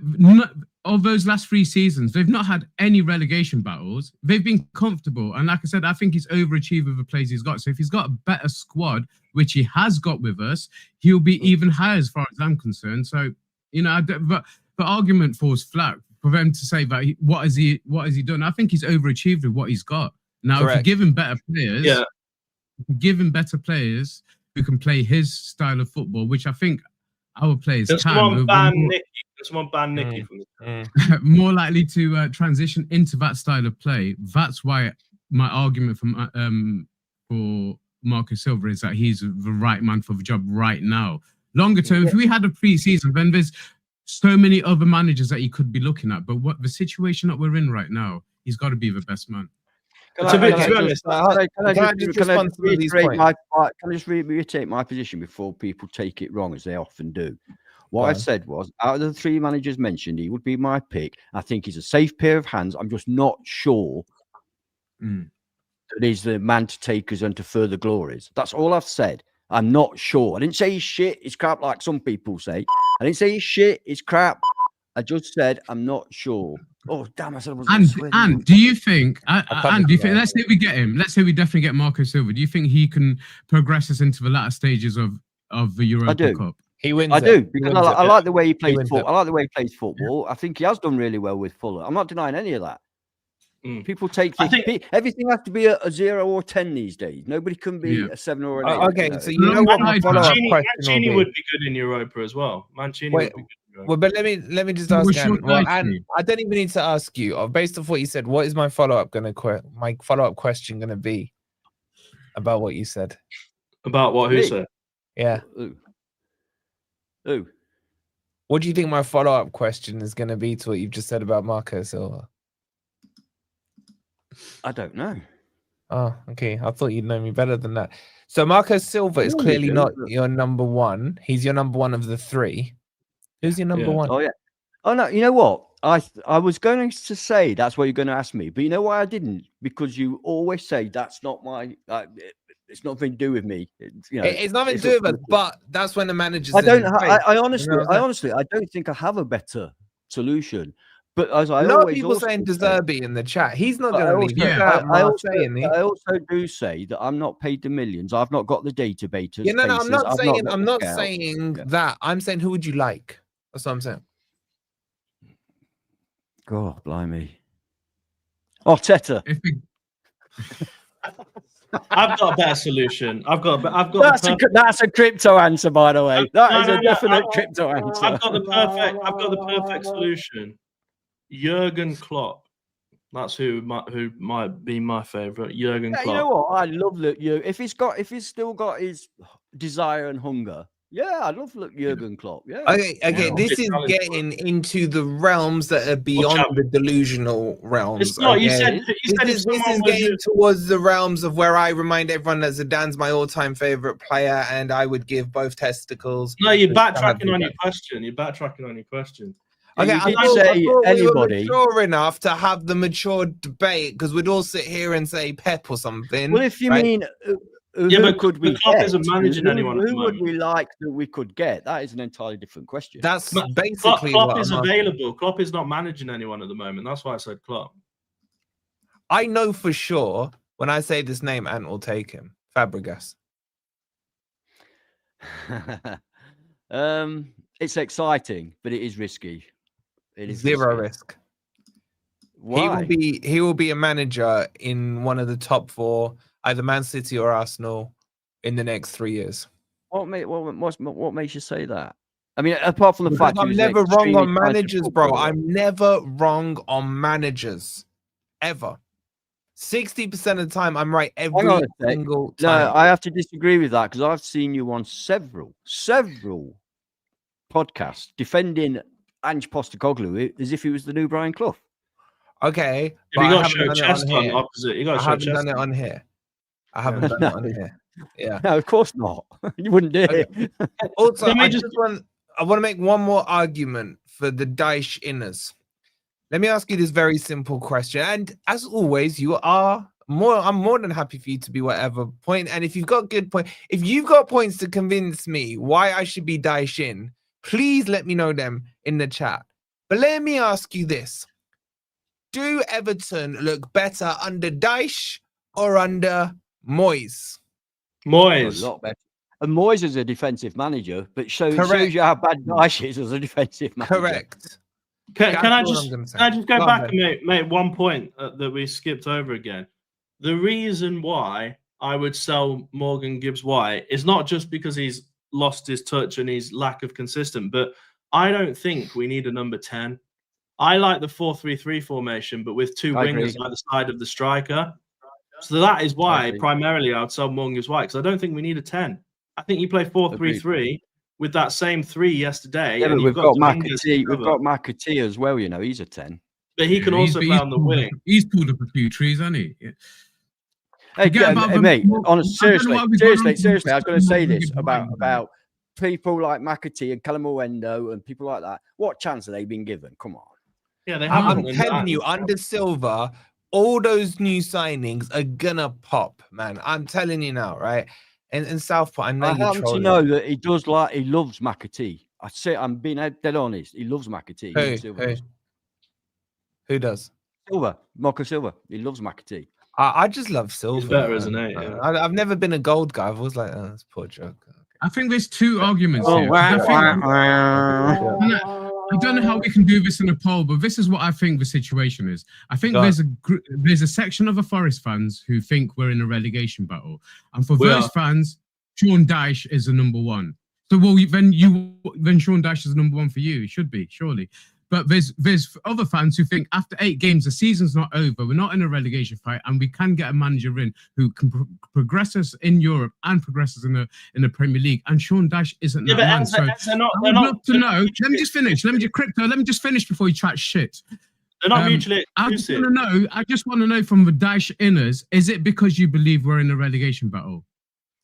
of those last 3 seasons, they've not had any relegation battles. They've been comfortable. And like I said, I think he's overachieved with the plays he's got. So if he's got a better squad, which he has got with us, he'll be even higher as far as I'm concerned. So, you know, but the argument falls flat for them to say that what has he done? I think he's overachieved with what he's got. Now, if you give him better players, who can play his style of football, which I think our players can. Someone ban Nicky from the more likely to transition into that style of play. That's why my argument for Marco Silva is that he's the right man for the job right now. Longer term, if we had a pre-season, then there's so many other managers that he could be looking at. But what the situation that we're in right now, he's got to be the best man. Can I just reiterate my position before people take it wrong, as they often do? What I said was, out of the 3 managers mentioned, he would be my pick. I think he's a safe pair of hands. I'm just not sure that he's the man to take us into further glories. That's all I've said. I'm not sure. I didn't say he's shit, he's crap, like some people say. I didn't say he's shit, he's crap. I just said I'm not sure. Oh damn! I said I was. And do you think? Let's say we get him. Let's say we definitely get Marco Silva. Do you think he can progress us into the latter stages of the Europa Cup? He wins. I do because I like the way he plays football. I like the way he plays football. I think he has done really well with Fulham. I'm not denying any of that. People take this. Everything has to be a 0 or 10 these days. Nobody can be a 7 or an 8. Okay, so you know what my follow-up question Mancini would be good in Europa as well. Mancini would be good. Well, but let me just ask again. Well, and I don't even need to ask you. Based off what you said, what is my follow-up question gonna be about what you said? About what? Who said? Yeah. Who? What do you think my follow-up question is gonna be to what you've just said about Marco Silva? I don't know. Oh, okay. I thought you'd know me better than that. So Marco Silva is clearly not your number one. He's your number one of the three. Who's your number one? Oh, yeah. Oh, no. You know what? I was going to say that's what you're going to ask me. But you know why I didn't? Because you always say that's not my... it's nothing to do with me. It's nothing to do with us, but that's when the manager's... I honestly, I don't think I have a better solution. But as I a lot always of people saying De Zerbi in the chat. He's not going to leave. I also do say that I'm not paid the millions. I've not got the database. Yeah, no, I'm not saying that. I'm saying who would you like? That's what I'm saying. God, blimey. Arteta. I've got a better solution. That's a crypto answer, by the way. That is a definite crypto answer. I've got the perfect solution. Jurgen Klopp. That's who might be my favorite. Jurgen Klopp. You know what? I love if he's still got his desire and hunger. Yeah, I love Jurgen Klopp. Yeah. Okay. This is getting into the realms that are beyond the delusional realms. It's not. Okay? This is getting towards the realms of where I remind everyone that Zidane's my all-time favorite player, and I would give both testicles. No, you're backtracking on your question. Okay, I thought anybody we were mature enough to have the mature debate because we'd all sit here and say Pep or something. Well, if you mean, but Klopp isn't managing anyone. Who would we like that we could get? That is an entirely different question. That's basically Klopp is available. Klopp is not managing anyone at the moment. That's why I said Klopp. I know for sure when I say this name, Ant will take him. Fabregas. It's exciting, but it is risky. It is zero risk. Why? He will be a manager in one of the top 4, either Man City or Arsenal, in the next 3 years. What makes you say that? I mean, apart from the fact I'm never wrong on managers, bro. I'm never wrong on managers, ever. 60% of the time, I'm right every single time. No, I have to disagree with that because I've seen you on several podcasts defending Ange Postecoglou as if he was the new Brian Clough. Okay, but you got to show chest on opposite. You got to show chest. I haven't done it on here. I haven't done it on here. Yeah, no, of course not. You wouldn't do it. Also, I want to make one more argument for the Dyche inners. Let me ask you this very simple question, and as always, I'm more than happy for you to be whatever point. And if you've got points to convince me why I should be Dyche in, please let me know them in the chat. But let me ask you this. Do Everton look better under Dyche or under Moyes? Moyes. A lot better. And Moyes is a defensive manager, but shows you how bad Dyche is as a defensive manager. Correct. Can I just go back and make one point that we skipped over again? The reason why I would sell Morgan Gibbs-White is not just because he's lost his touch and his lack of consistent, but I don't think we need a number 10. I like the 4-3-3 formation, but with 2 wingers either side of the striker. So that is why primarily I would sell Morgan Gibbs-White, because I don't think we need a 10. I think you play 4-3-3 with that same 3 yesterday. Yeah, but we've got McAtee as well, he's a 10. But he can also play on the wing. He's pulled up a few trees, hasn't he? Yeah. Hey, mate, seriously, I was going to say this about people like McAtee and Callum Owendo and people like that. What chance have they been given? Come on. Yeah, they haven't. I'm telling you, under Silva, all those new signings are gonna pop, man. I'm telling you now, right? And in Southport, I happen to know that he loves McAtee. I'm being dead honest. He loves McAtee. Who does? Marco Silva. He loves McAtee. I just love Silva. He's better, isn't he? Yeah. I've never been a gold guy. I've always like, that's poor joke. Okay. I think there's 2 arguments here. I don't know how we can do this in a poll, but this is what I think the situation is. I think there's a section of the Forest fans who think we're in a relegation battle, and for those fans, Sean Dyche is the number one. So then Sean Dyche is the number one for you. It should be, surely. But there's other fans who think after 8 games, the season's not over. We're not in a relegation fight, and we can get a manager in who can progress us in Europe and progress us in the Premier League. And Sean Dyche isn't that man. So I'd love to know. Let me just finish. Let me just finish before you chat shit. They're not mutually exclusive. I just want to know from the Dyche inners, is it because you believe we're in a relegation battle?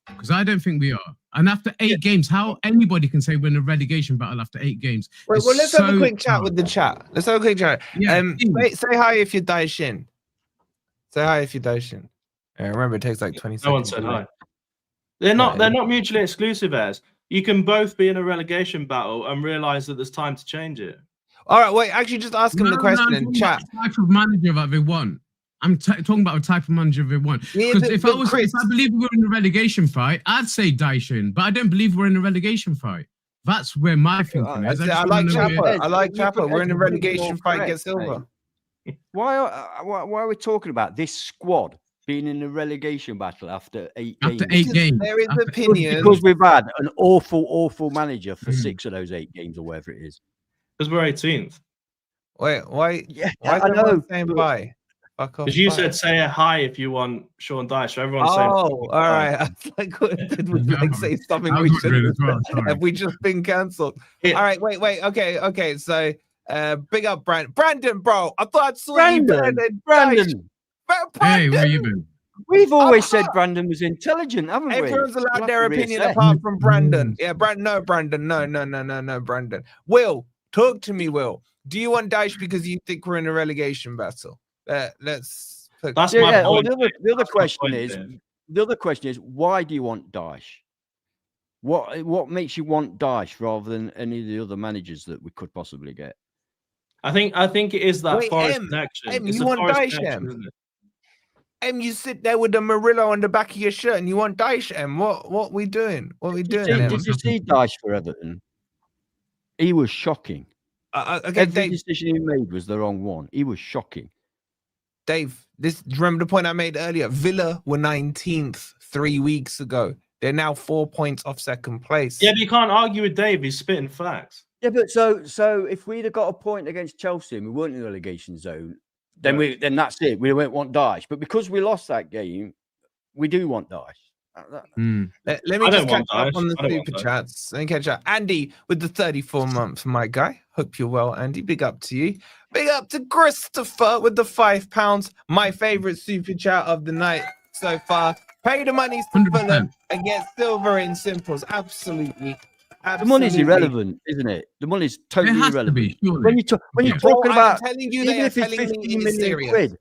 Because I don't think we are. And after 8 games, how anybody can say we're in a relegation battle after 8 games? Well, let's have a quick chat with the chat. Let's have a quick chat. Yeah, say hi if you're Dyche in. Say hi if you're Dyche in. Remember, it takes like 20 seconds. No one said hi. They're not mutually exclusive, as you can both be in a relegation battle and realize that there's time to change it. All right, wait. Actually, just ask him the question in chat. Type of manager that they want. I'm talking about a type of manager they want. Because if I believe we were in a relegation fight, I'd say Dyche in, but I don't believe we're in a relegation fight. That's where my thinking is. I like Chapper. We're in a relegation fight. Get Silva. Why are we talking about this squad being in a relegation battle after 8 games? After 8 games. There is opinion. Because we've had an awful manager for 6 of those 8 games or whatever it is. Because we're 18th. Wait, why? Yeah, why I know. Saying bye? Because you said say a hi if you want Sean Dyche. So everyone's saying. Oh, all right. I was like, did we say something we shouldn't? Have we just been cancelled? All right, wait. Okay. So, big up Brandon, bro. I thought I saw you, Brandon. Hey, where you been? We've always said Brandon was intelligent, haven't we? Everyone's allowed their opinion apart from Brandon. Yeah, Brandon. No, Brandon. Will, talk to me, Will. Do you want Dyche because you think we're in a relegation battle? That's my point. The other question is, why do you want Dyche? What makes you want Dyche rather than any of the other managers that we could possibly get? I think it is that Forest connection. You want Dyche, you sit there with the Murillo on the back of your shirt and you want Dyche, What we doing? Did you see Dyche for Everton? He was shocking. Every decision he made was the wrong one. He was shocking. Dave, remember the point I made earlier? Villa were 19th 3 weeks ago. They're now 4 points off second place. Yeah, but you can't argue with Dave. He's spitting facts. Yeah, but so if we'd have got a point against Chelsea and we weren't in the relegation zone, then that's it. We won't want Dyche. But because we lost that game, we do want Dyche. Let me just catch up on the super chats. Let me catch up. Andy with the 34 months, my guy. Hope you're well, Andy. Big up to you. Big up to Christopher with the £5. My favorite super chat of the night so far. Pay the money to Fulham and get silver in simples. Absolutely. The money's irrelevant, isn't it? The money's totally irrelevant. When you're talking about, even if it's 15 million quid,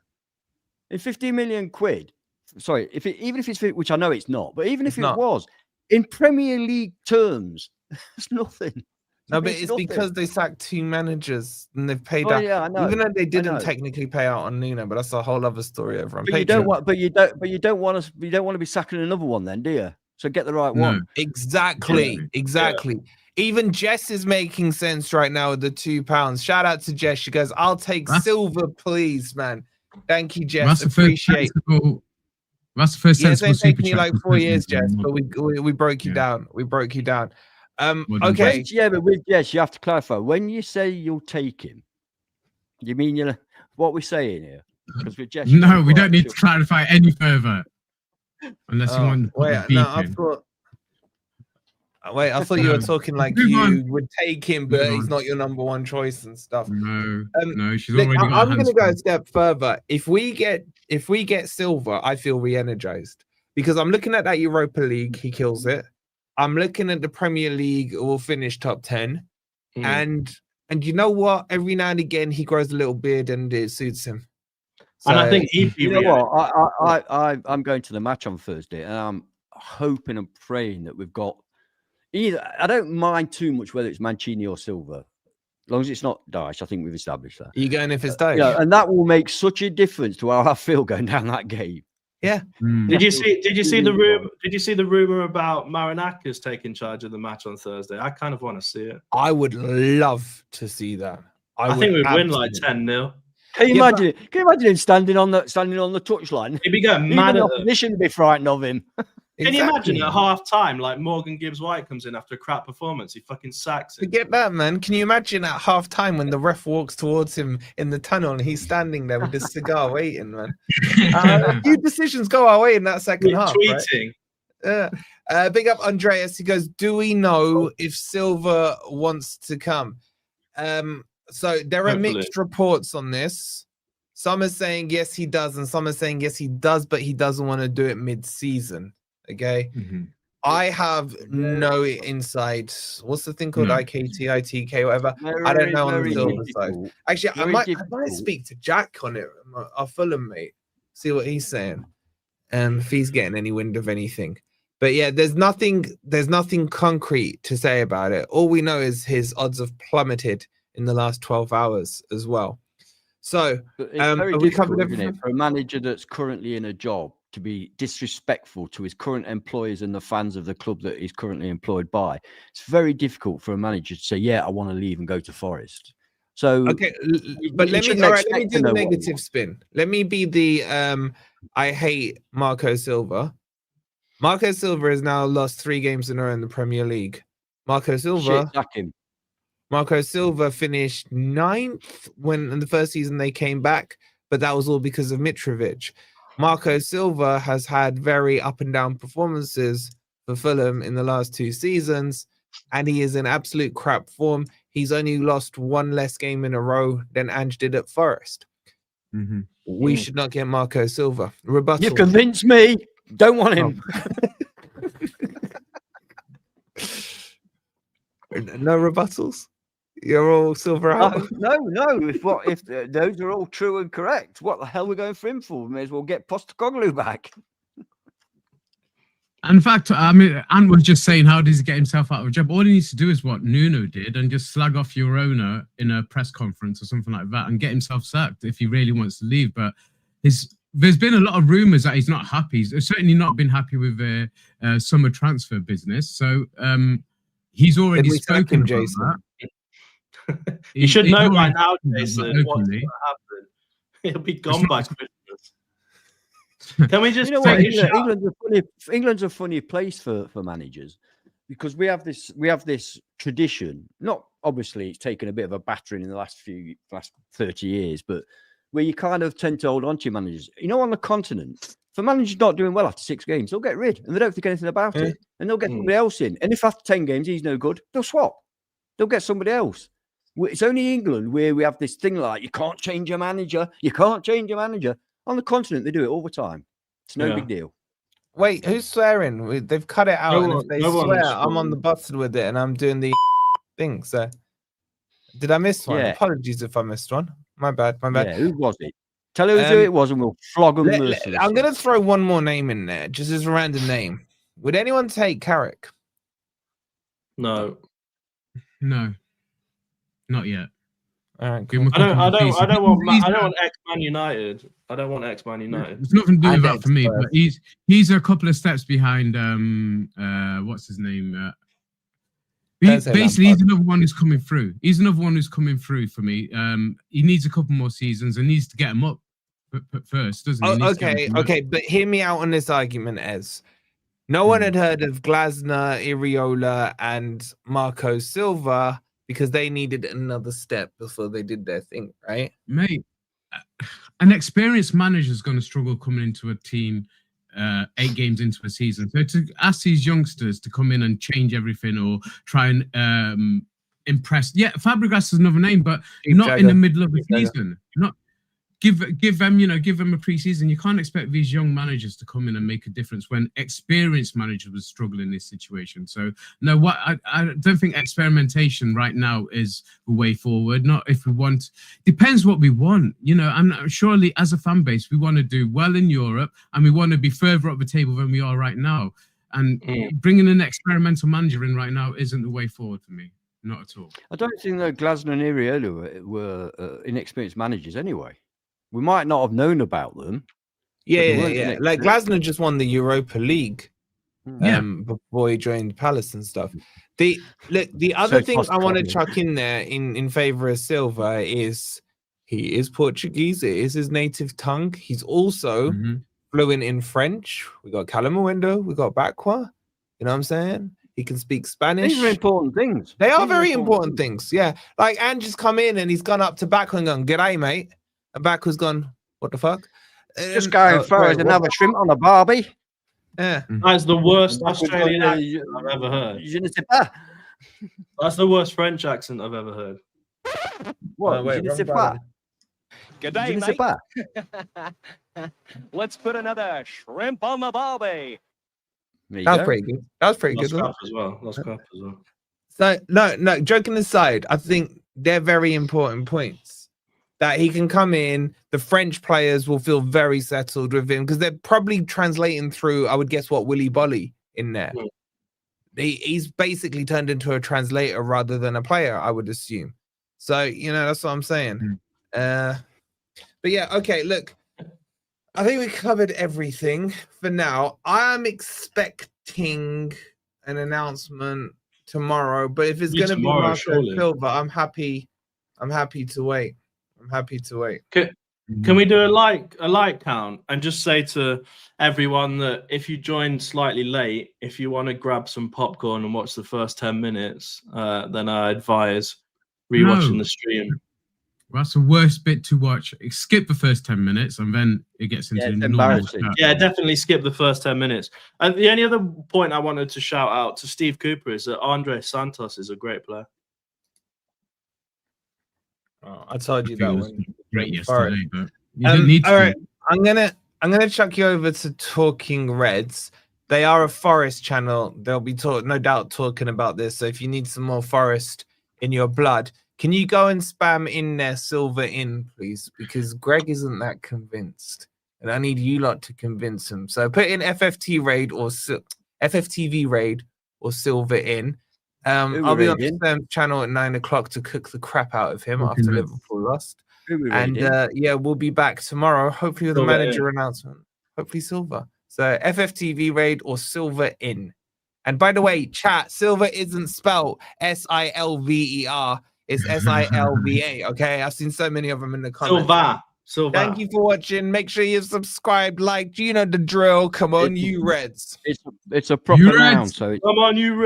in 15 million quid. Sorry, even if it's, which I know it's not, but even if it was, in Premier League terms, it's nothing. No, but it's because they sacked 2 managers and they've paid out. Yeah, I know. Even though they didn't technically pay out on Nuno, but that's a whole other story over on Patreon. Patreon. You don't want to be sacking another one, then, do you? So get the right one. Exactly. Yeah. Even Jess is making sense right now with the £2. Shout out to Jess. She goes, "I'll take silver, please, man." Thank you, Jess. Appreciate. That's the first sensible it's taken you like 4 years, Jess, but we broke you down. We broke you down. Okay. Yeah, but with Jess, you have to clarify. When you say you'll take him, you mean what we're saying here? Because with Jess, no, we don't need to clarify any further. Unless you want to I thought you were talking like you would take him, but he's not your number one choice and stuff. No, she's already got I'm going to go a step further. If we get silver, I feel re-energized because I'm looking at that Europa League. He kills it. I'm looking at the Premier League. Will finish top 10, and you know what? Every now and again, he grows a little beard, and it suits him. So, and I think I'm going to the match on Thursday, and I'm hoping and praying that we've got either. I don't mind too much whether it's Mancini or Silva, as long as it's not Dyche. I think we've established that. Are you going if it's Dyche? And that will make such a difference to how I feel going down that game. Yeah. Did you see the room? Did you see the rumor about Marinakis taking charge of the match on Thursday? I kind of want to see it. I would love to see that. I think we'd win like 10-0. Can you imagine it? Can you imagine him standing on the touchline? He'd be going mad. Even the opposition would be frightened of him. Can you imagine at half time, like Morgan Gibbs White comes in after a crap performance, he fucking sacks him. Forget that, man. Can you imagine at half time when the ref walks towards him in the tunnel and he's standing there with his cigar waiting, man? A few decisions go our way in that second half. Tweeting. Right? Big up Andreas. He goes, do we know if Silva wants to come? So there are mixed reports on this. Some are saying yes, he does, and some are saying yes, he does, but he doesn't want to do it mid-season. Okay, I have no insight. What's the thing called? IKT, ITK, whatever. I don't know on the Silver side. Actually, I might speak to Jack on it, our Fulham mate, see what he's saying, if he's getting any wind of anything. But yeah, there's nothing concrete to say about it. All we know is his odds have plummeted in the last 12 hours as well. So it's very difficult, isn't it, for a manager that's currently in a job to be disrespectful to his current employers and the fans of the club that he's currently employed by. It's very difficult for a manager to say, yeah, I want to leave and go to Forest. So okay, but let me do the negative spin. Let me be the I hate Marco Silva. Marco Silva has now lost 3 games in a row in the Premier League. Marco Silva finished 9th when in the first season they came back, but that was all because of Mitrovic. Marco Silva has had very up and down performances for Fulham in the last 2 seasons, and he is in absolute crap form. He's only lost 1 less game in a row than Ange did at Forest. We should not get Marco Silva. Rebuttal. You've convinced me. Don't want him. No rebuttals? You're all Silver out? No. If those are all true and correct, what the hell are we going for him for? We may as well get Postecoglou back. In fact, I mean, Ant was just saying, how does he get himself out of a job? All he needs to do is what Nuno did and just slag off your owner in a press conference or something like that and get himself sacked if he really wants to leave. But there's been a lot of rumours that he's not happy. He's certainly not been happy with the summer transfer business. So he's already spoken about Jason. That. You should know by now, Jason, what's going to happen. He'll be gone by Christmas. Can we just England's a funny place for managers because we have this tradition. Not obviously, it's taken a bit of a battering in the last 30 years, but where you kind of tend to hold on to your managers. You know, on the continent, if a manager's not doing well after 6 games, they'll get rid and they don't think anything about it, and they'll get somebody else in. And if after 10 games he's no good, they'll swap. They'll get somebody else. It's only England where we have this thing like you can't change your manager. You can't change your manager. On the continent, they do it all the time. It's no big deal. Wait, who's swearing? They've cut it out. And if they swear, I'm on the button with it and I'm doing the thing. So, did I miss one? Apologies if I missed one. My bad. Yeah, who was it? Tell us who it was and we'll flog them mercilessly. I'm going to throw one more name in there, just as a random name. Would anyone take Carrick? No. No. Not yet. All right, cool. I don't want ex-Man United. I don't want ex-Man United. It's nothing to do with that for me. But he's a couple of steps behind. What's his name? He's another one who's coming through. He's another one who's coming through for me. He needs a couple more seasons and needs to get him up first, doesn't he? Okay. But hear me out on this argument, Ez. No one had heard of Glasner, Iriola, and Marco Silva because they needed another step before they did their thing, right? Mate, an experienced manager is going to struggle coming into a team 8 games into a season. So to ask these youngsters to come in and change everything or try and impress. Yeah, Fabregas is another name, but not in the middle of the season. Not give them a preseason. You can't expect these young managers to come in and make a difference when experienced managers would struggle in this situation. So no, I don't think experimentation right now is the way forward. Not if we want. Depends what we want. I'm surely as a fan base we want to do well in Europe and we want to be further up the table than we are right now. And bringing an experimental manager in right now isn't the way forward for me. Not at all. I don't think that Glasner and Iriola were inexperienced managers anyway. We might not have known about them, Yeah. Like Glasner just won the Europa League. Before he joined Palace and stuff. The other thing I want to chuck in there in favor of Silva is he is Portuguese. It is his native tongue. He's also fluent in French. We got Calamuendo. We got Bakwa. You know what I'm saying? He can speak Spanish. These are important things. They are very important things. Yeah. Like Ange's come in and he's gone up to Bakwa and gone, "G'day, mate." And Bakwa's gone, "What the fuck?" Just going for another shrimp on a barbie. Yeah. That's the worst Australian accent I've ever heard. That's the worst French accent I've ever heard. What? G'day, mate. Let's put another shrimp on the barbie. That was pretty good. That's crap as well. So no. Joking aside, I think they're very important points. That he can come in, the French players will feel very settled with him because they're probably translating through, I would guess, what Willy Bolly in there. He's basically turned into a translator rather than a player, I would assume. So, that's what I'm saying. But yeah, okay, look, I think we covered everything for now. I'm expecting an announcement tomorrow, but if it's going to be Marco Silva, I'm happy to wait. Can we do a like count and just say to everyone that if you joined slightly late, if you want to grab some popcorn and watch the first 10 minutes, then I advise rewatching the stream. That's the worst bit to watch. Skip the first 10 minutes and then it gets into normal stuff. Yeah, definitely skip the first 10 minutes. And the only other point I wanted to shout out to Steve Cooper is that Andre Santos is a great player. I told you that one. Great yesterday, but you didn't need to. All right, I'm gonna chuck you over to Talking Reds. They are a Forest channel. They'll be no doubt talking about this. So if you need some more Forest in your blood, can you go and spam in there Silva in, please? Because Greg isn't that convinced, and I need you lot to convince him. So put in FFTV raid or Silva in. I'll be on the channel at 9 o'clock to cook the crap out of him after Liverpool lost. And we'll be back tomorrow, hopefully with a manager announcement. Hopefully Silva. So FFTV raid or Silva in. And by the way, chat, Silva isn't spelled Silver. It's Silva. Okay, I've seen so many of them in the comments. Silva. Thank you for watching. Make sure you've subscribed, liked. You know the drill. Come on, you Reds. It's a proper noun. So come on, you Reds.